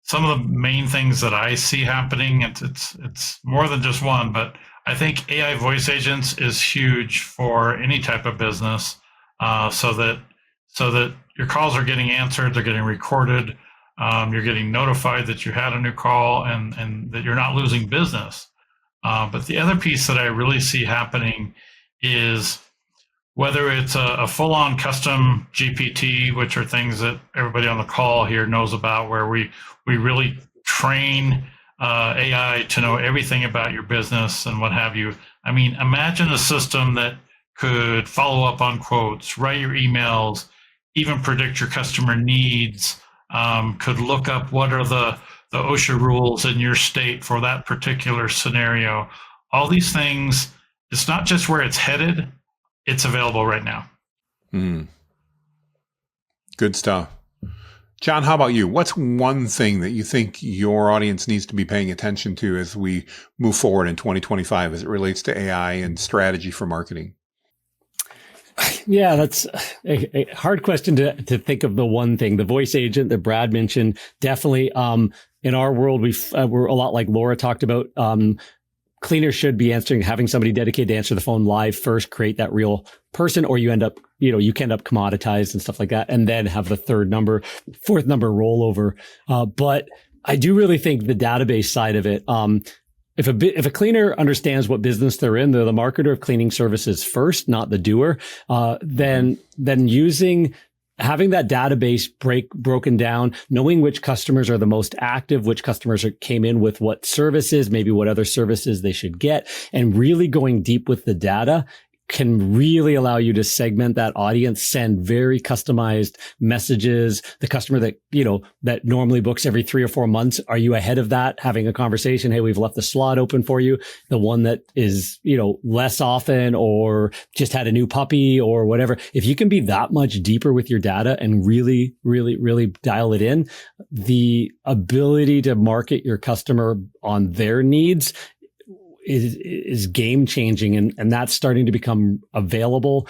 Some of the main things that I see happening, it's more than just one, but I think AI voice agents is huge for any type of business, so that your calls are getting answered, they're getting recorded, you're getting notified that you had a new call and that you're not losing business. But the other piece that I really see happening is whether it's a full-on custom GPT, which are things that everybody on the call here knows about, where we really train AI to know everything about your business and what have you. I mean, imagine a system that could follow up on quotes, write your emails, even predict your customer needs, could look up what are the OSHA rules in your state for that particular scenario. All these things, it's not just where it's headed, it's available right now. Good stuff. John, how about you? What's one thing that you think your audience needs to be paying attention to as we move forward in 2025 as it relates to AI and strategy for marketing? Yeah, that's a hard question to think of the one thing. The voice agent that Brad mentioned, definitely. In our world, we're a lot like Laura talked about. Cleaners should be having somebody dedicated to answer the phone live first, create that real person, or you end up commoditized and stuff like that, and then have the fourth number rollover. But I do really think the database side of it, if a cleaner understands what business they're in, they're the marketer of cleaning services first, not the doer, then having that database broken down, knowing which customers are the most active, which customers came in with what services, maybe what other services they should get, and really going deep with the data can really allow you to segment that audience, send very customized messages. The customer that, that normally books every 3 or 4 months, are you ahead of that? Having a conversation, hey, we've left the slot open for you. The one that is, less often or just had a new puppy or whatever. If you can be that much deeper with your data and really, really, really dial it in, the ability to market your customer on their needs is game changing, and that's starting to become available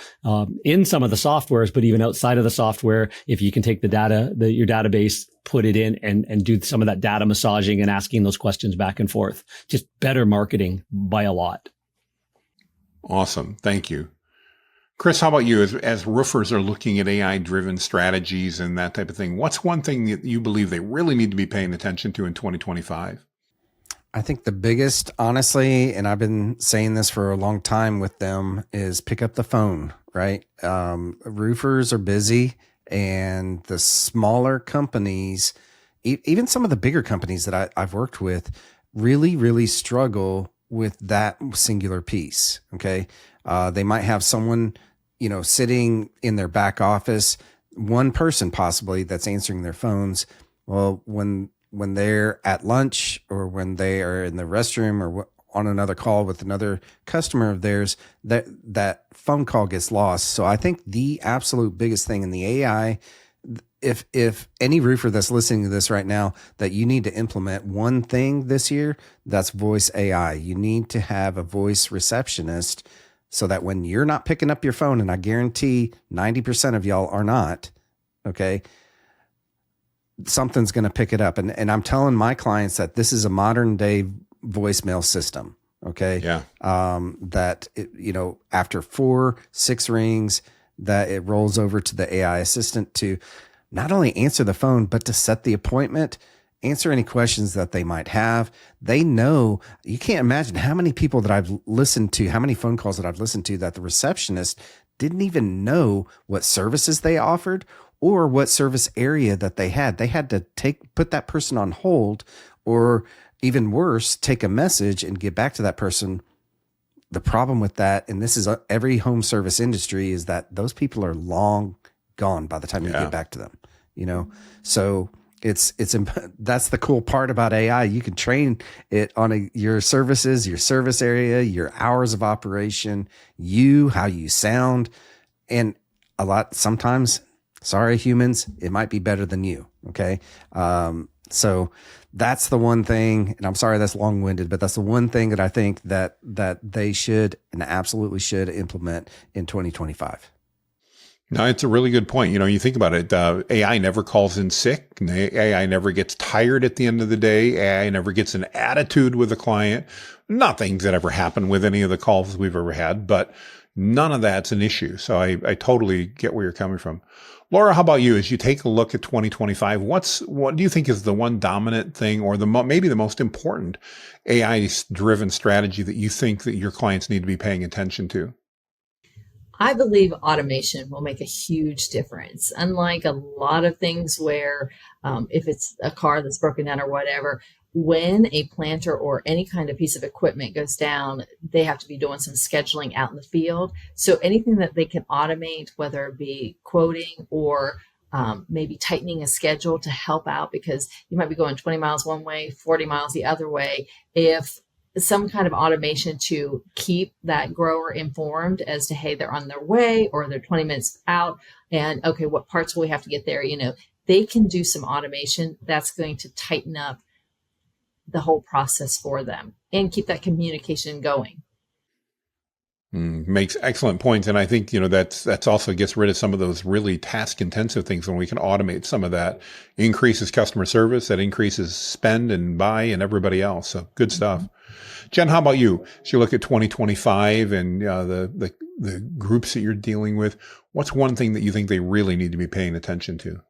in some of the softwares, but even outside of the software, if you can take the data, your database, put it in and do some of that data massaging and asking those questions back and forth, just better marketing by a lot. Awesome. Thank you. Chris, how about you? As roofers are looking at AI-driven strategies and that type of thing, what's one thing that you believe they really need to be paying attention to in 2025? I think the biggest, honestly, and I've been saying this for a long time with them, is pick up the phone, right? Roofers are busy, and the smaller companies, even some of the bigger companies that I've worked with, really, really struggle with that singular piece. Okay. They might have someone, sitting in their back office, one person possibly that's answering their phones. Well, when they're at lunch or when they are in the restroom or on another call with another customer of theirs, that phone call gets lost. So I think the absolute biggest thing in the AI, if any roofer that's listening to this right now, that you need to implement one thing this year, that's voice AI. You need to have a voice receptionist so that when you're not picking up your phone, and I guarantee 90% of y'all are not, okay, something's going to pick it up. And I'm telling my clients that this is a modern day voicemail system. Okay. Yeah. That, after 4-6 rings, that it rolls over to the AI assistant to not only answer the phone, but to set the appointment, answer any questions that they might have. They know, you can't imagine how many people that I've listened to, how many phone calls that I've listened to that the receptionist didn't even know what services they offered or what service area that they had. They had to put that person on hold, or even worse, take a message and get back to that person. The problem with that, and this is every home service industry, is that those people are long gone by the time you get back to them, So it's that's the cool part about AI. You can train it on your services, your service area, your hours of operation, how you sound, and sometimes, sorry, humans, it might be better than you. Okay. So that's the one thing, and I'm sorry that's long-winded, but that's the one thing that I think that they should and absolutely should implement in 2025. No, it's a really good point. You think about it, AI never calls in sick. AI never gets tired at the end of the day. AI never gets an attitude with a client. Not things that ever happen with any of the calls we've ever had, but none of that's an issue. So I totally get where you're coming from. Laura, how about you? As you take a look at 2025, what do you think is the one dominant thing, or maybe the most important AI-driven strategy that you think that your clients need to be paying attention to? I believe automation will make a huge difference. Unlike a lot of things where if it's a car that's broken down or whatever, when a planter or any kind of piece of equipment goes down, they have to be doing some scheduling out in the field. So anything that they can automate, whether it be quoting or maybe tightening a schedule to help out, because you might be going 20 miles one way, 40 miles the other way. If some kind of automation to keep that grower informed as to, hey, they're on their way or they're 20 minutes out, and okay, what parts will we have to get there? They can do some automation that's going to tighten up the whole process for them and keep that communication going. Makes excellent points. And I think, that's also gets rid of some of those really task intensive things when we can automate some of that, increases customer service, that increases spend and buy and everybody else. So good stuff. Jen, how about you? As you look at 2025 and the groups that you're dealing with, what's one thing that you think they really need to be paying attention to?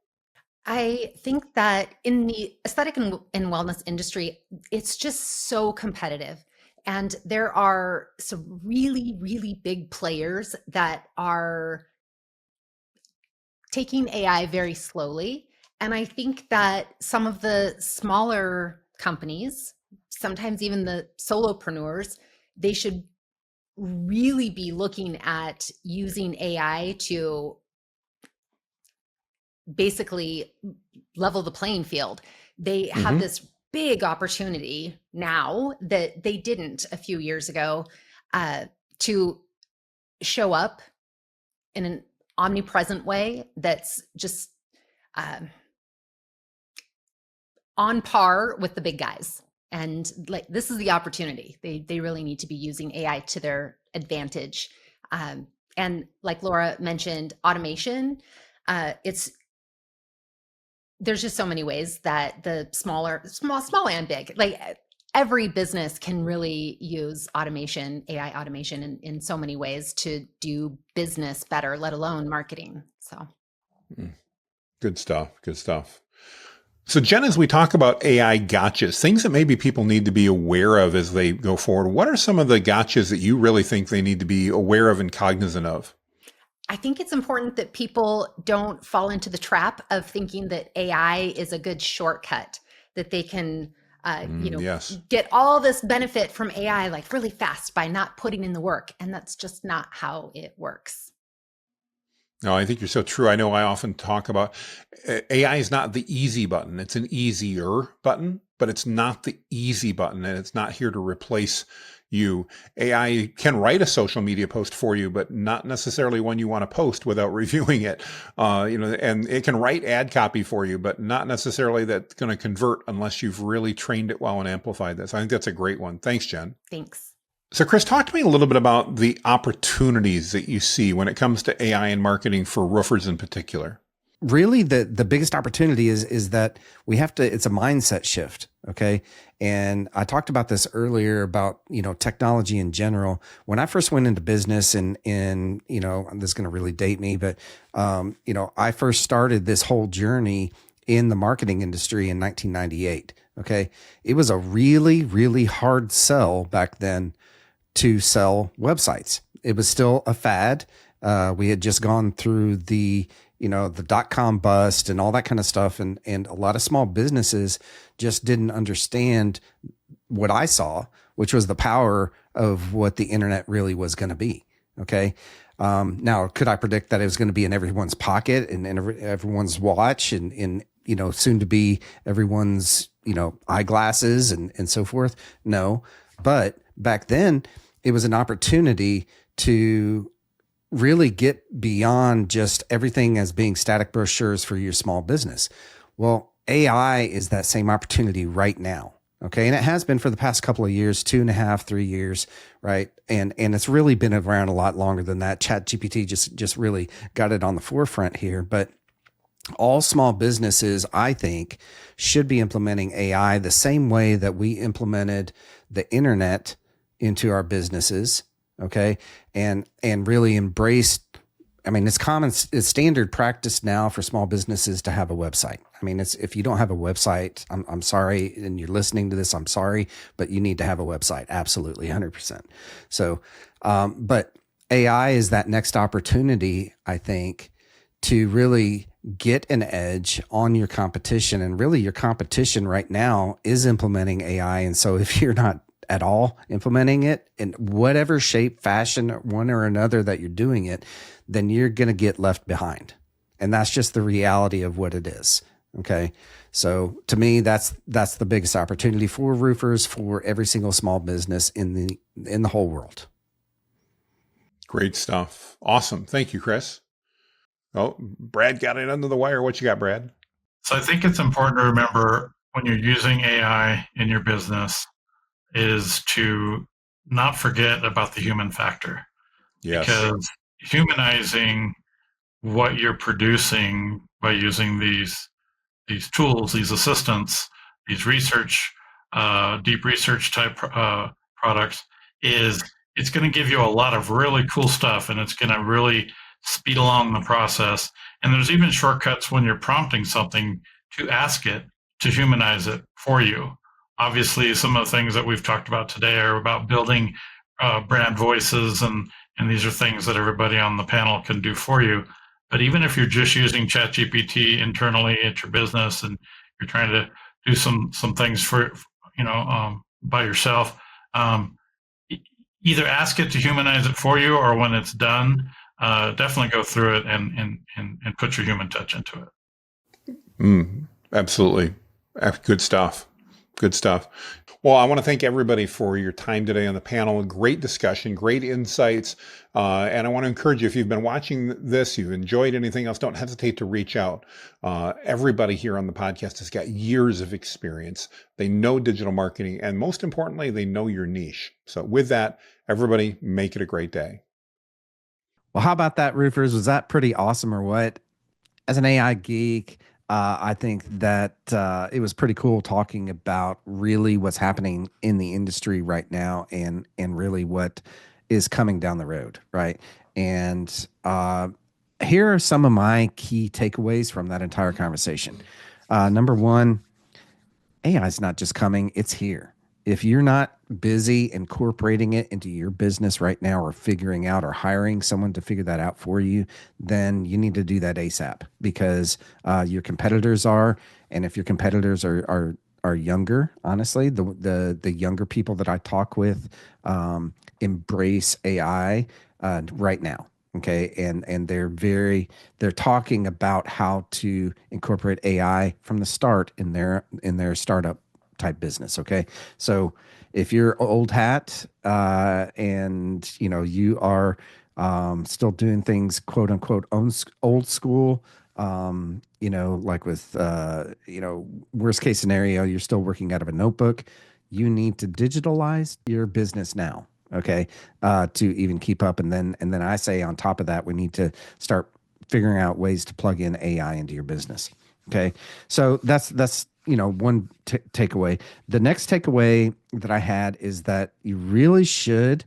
I think that in the aesthetic and wellness industry, it's just so competitive. And there are some really, really big players that are taking AI very slowly. And I think that some of the smaller companies, sometimes even the solopreneurs, they should really be looking at using AI to basically level the playing field. They have this big opportunity now that they didn't a few years ago, to show up in an omnipresent way that's just on par with the big guys. And like, this is the opportunity. They really need to be using AI to their advantage. And like Laura mentioned, automation, there's just so many ways that the small and big, like every business can really use automation, AI automation in so many ways to do business better, let alone marketing. So good stuff. Good stuff. So Jen, as we talk about AI gotchas, things that maybe people need to be aware of as they go forward, what are some of the gotchas that you really think they need to be aware of and cognizant of? I think it's important that people don't fall into the trap of thinking that AI is a good shortcut, that they can, Yes. get all this benefit from AI like really fast by not putting in the work. And that's just not how it works. No, I think you're so true. I know I often talk about AI is not the easy button. It's an easier button, but it's not the easy button, and it's not here to replace you. AI can write a social media post for you, but not necessarily one you want to post without reviewing it. And it can write ad copy for you, but not necessarily that's going to convert unless you've really trained it well and amplified this. I think that's a great one. Thanks, Jen. Thanks. So Chris, talk to me a little bit about the opportunities that you see when it comes to AI and marketing for roofers in particular. Really, the biggest opportunity is that we have to, it's a mindset shift. Okay. And I talked about this earlier about, technology in general. When I first went into business and this is going to really date me, but, I first started this whole journey in the marketing industry in 1998. Okay. It was a really, really hard sell back then to sell websites. It was still a fad. We had just gone through the .com bust and all that kind of stuff. And a lot of small businesses just didn't understand what I saw, which was the power of what the internet really was going to be. Okay. Now, could I predict that it was going to be in everyone's pocket and in everyone's watch and soon to be everyone's, eyeglasses and so forth? No. But back then it was an opportunity to really get beyond just everything as being static brochures for your small business. Well, AI is that same opportunity right now. Okay. And it has been for the past couple of years, 2.5, 3 years. Right. And it's really been around a lot longer than that. ChatGPT just really got it on the forefront here. But all small businesses, I think, should be implementing AI the same way that we implemented the internet into our businesses. Okay. And really embraced, it's standard practice now for small businesses to have a website. If you don't have a website, I'm sorry. And you're listening to this, I'm sorry, but you need to have a website. Absolutely. 100%. So, but AI is that next opportunity, I think, to really get an edge on your competition. And really your competition right now is implementing AI. And so if you're not at all implementing it in whatever shape, fashion, one or another that you're doing it, then you're going to get left behind. And that's just the reality of what it is. Okay. So to me, that's the biggest opportunity for roofers, for every single small business in the whole world. Great stuff. Awesome. Thank you, Chris. Oh, Brad got it under the wire. What you got, Brad? So I think it's important to remember when you're using AI in your business is to not forget about the human factor. Yes. Because humanizing what you're producing by using these tools, these assistants, these deep research type products, it's going to give you a lot of really cool stuff, and it's going to really speed along the process. And there's even shortcuts when you're prompting something to ask it to humanize it for you. Obviously, some of the things that we've talked about today are about building brand voices, and these are things that everybody on the panel can do for you. But even if you're just using ChatGPT internally at your business and you're trying to do some things for by yourself, either ask it to humanize it for you, or when it's done, definitely go through it and put your human touch into it. Absolutely. Good stuff. Good stuff. Well, I want to thank everybody for your time today on the panel. Great discussion, great insights. And I want to encourage you, if you've been watching this, you've enjoyed anything else, don't hesitate to reach out. Everybody here on the podcast has got years of experience. They know digital marketing, and most importantly, they know your niche. So with that, everybody, make it a great day. Well, how about that, roofers? Was that pretty awesome or what? As an AI geek, I think that it was pretty cool talking about really what's happening in the industry right now, and really what is coming down the road, right? And here are some of my key takeaways from that entire conversation. Number one, AI is not just coming, it's here. If you're not busy incorporating it into your business right now, or figuring out or hiring someone to figure that out for you, then you need to do that ASAP, because your competitors are. And if your competitors are younger, honestly, the younger people that I talk with embrace AI right now. Okay. And they're talking about how to incorporate AI from the start in their startup type business. Okay. So if you're old hat, and you are still doing things quote unquote old school, like with worst case scenario, you're still working out of a notebook, you need to digitalize your business now. Okay. To even keep up. And then I say on top of that, we need to start figuring out ways to plug in AI into your business. Okay. So that's one takeaway. The next takeaway that I had is that you really should,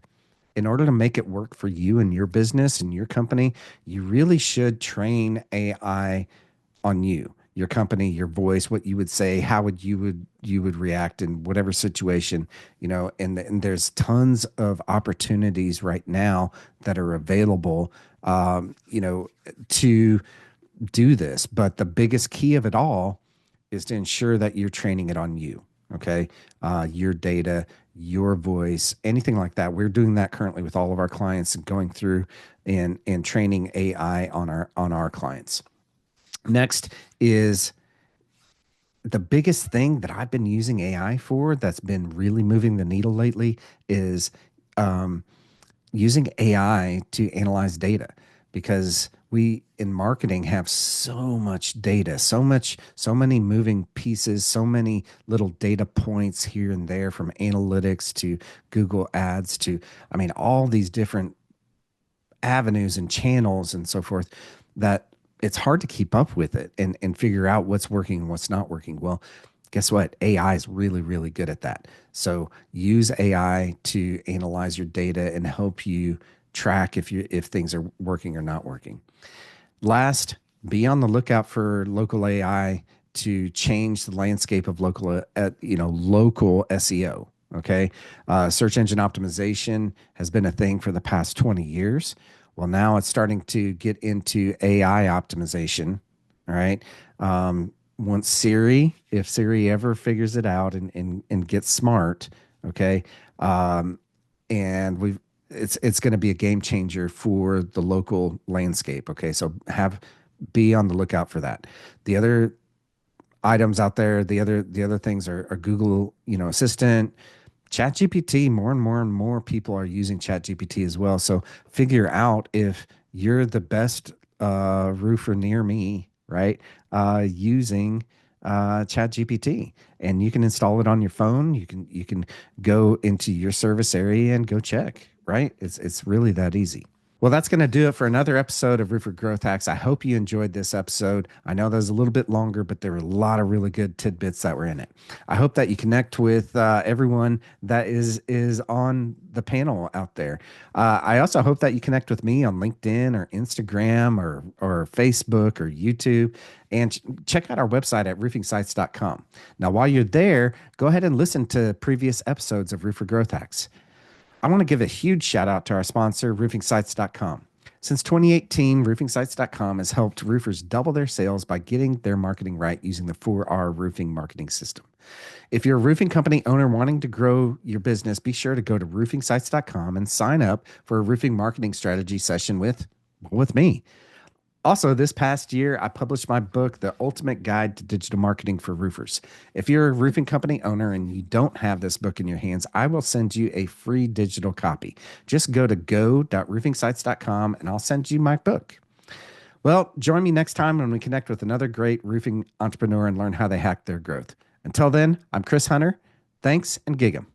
in order to make it work for you and your business and your company, you really should train AI on you, your company, your voice, what you would say, how you would react in whatever situation, and there's tons of opportunities right now that are available, to do this. But the biggest key of it all is to ensure that you're training it on you. Okay. Your data, your voice, anything like that. We're doing that currently with all of our clients, and going through and training AI on our clients. Next is the biggest thing that I've been using AI for that's been really moving the needle lately is using AI to analyze data, because we in marketing have so much data, so many moving pieces, so many little data points here and there, from analytics to Google ads to, all these different avenues and channels and so forth, that it's hard to keep up with it and figure out what's working and what's not working. Well, guess what? AI is really, really good at that. So use AI to analyze your data and help you track if things are working or not working. Last, be on the lookout for local AI to change the landscape of local SEO. Okay. Search engine optimization has been a thing for the past 20 years. Well, now it's starting to get into AI optimization. All right. Once if Siri ever figures it out and gets smart, okay, and it's going to be a game changer for the local landscape. Okay, so be on the lookout for that. The other items out there, the other things are Google, Assistant, ChatGPT. More and more people are using ChatGPT as well. So figure out if you're the best roofer near me, right? Using ChatGPT, and you can install it on your phone. You can go into your service area and go check, right? It's really that easy. Well, that's going to do it for another episode of Roofer Growth Hacks. I hope you enjoyed this episode. I know that was a little bit longer, but there were a lot of really good tidbits that were in it. I hope that you connect with everyone that is on the panel out there. I also hope that you connect with me on LinkedIn or Instagram or Facebook or YouTube, and check out our website at roofingsites.com. Now, while you're there, go ahead and listen to previous episodes of Roofer Growth Hacks. I want to give a huge shout out to our sponsor, roofingsites.com. Since 2018, roofingsites.com has helped roofers double their sales by getting their marketing right using the 4R roofing marketing system. If you're a roofing company owner wanting to grow your business, be sure to go to roofingsites.com and sign up for a roofing marketing strategy session with me. Also, this past year, I published my book, The Ultimate Guide to Digital Marketing for Roofers. If you're a roofing company owner and you don't have this book in your hands, I will send you a free digital copy. Just go to go.roofingsites.com and I'll send you my book. Well, join me next time when we connect with another great roofing entrepreneur and learn how they hack their growth. Until then, I'm Chris Hunter. Thanks and gig 'em.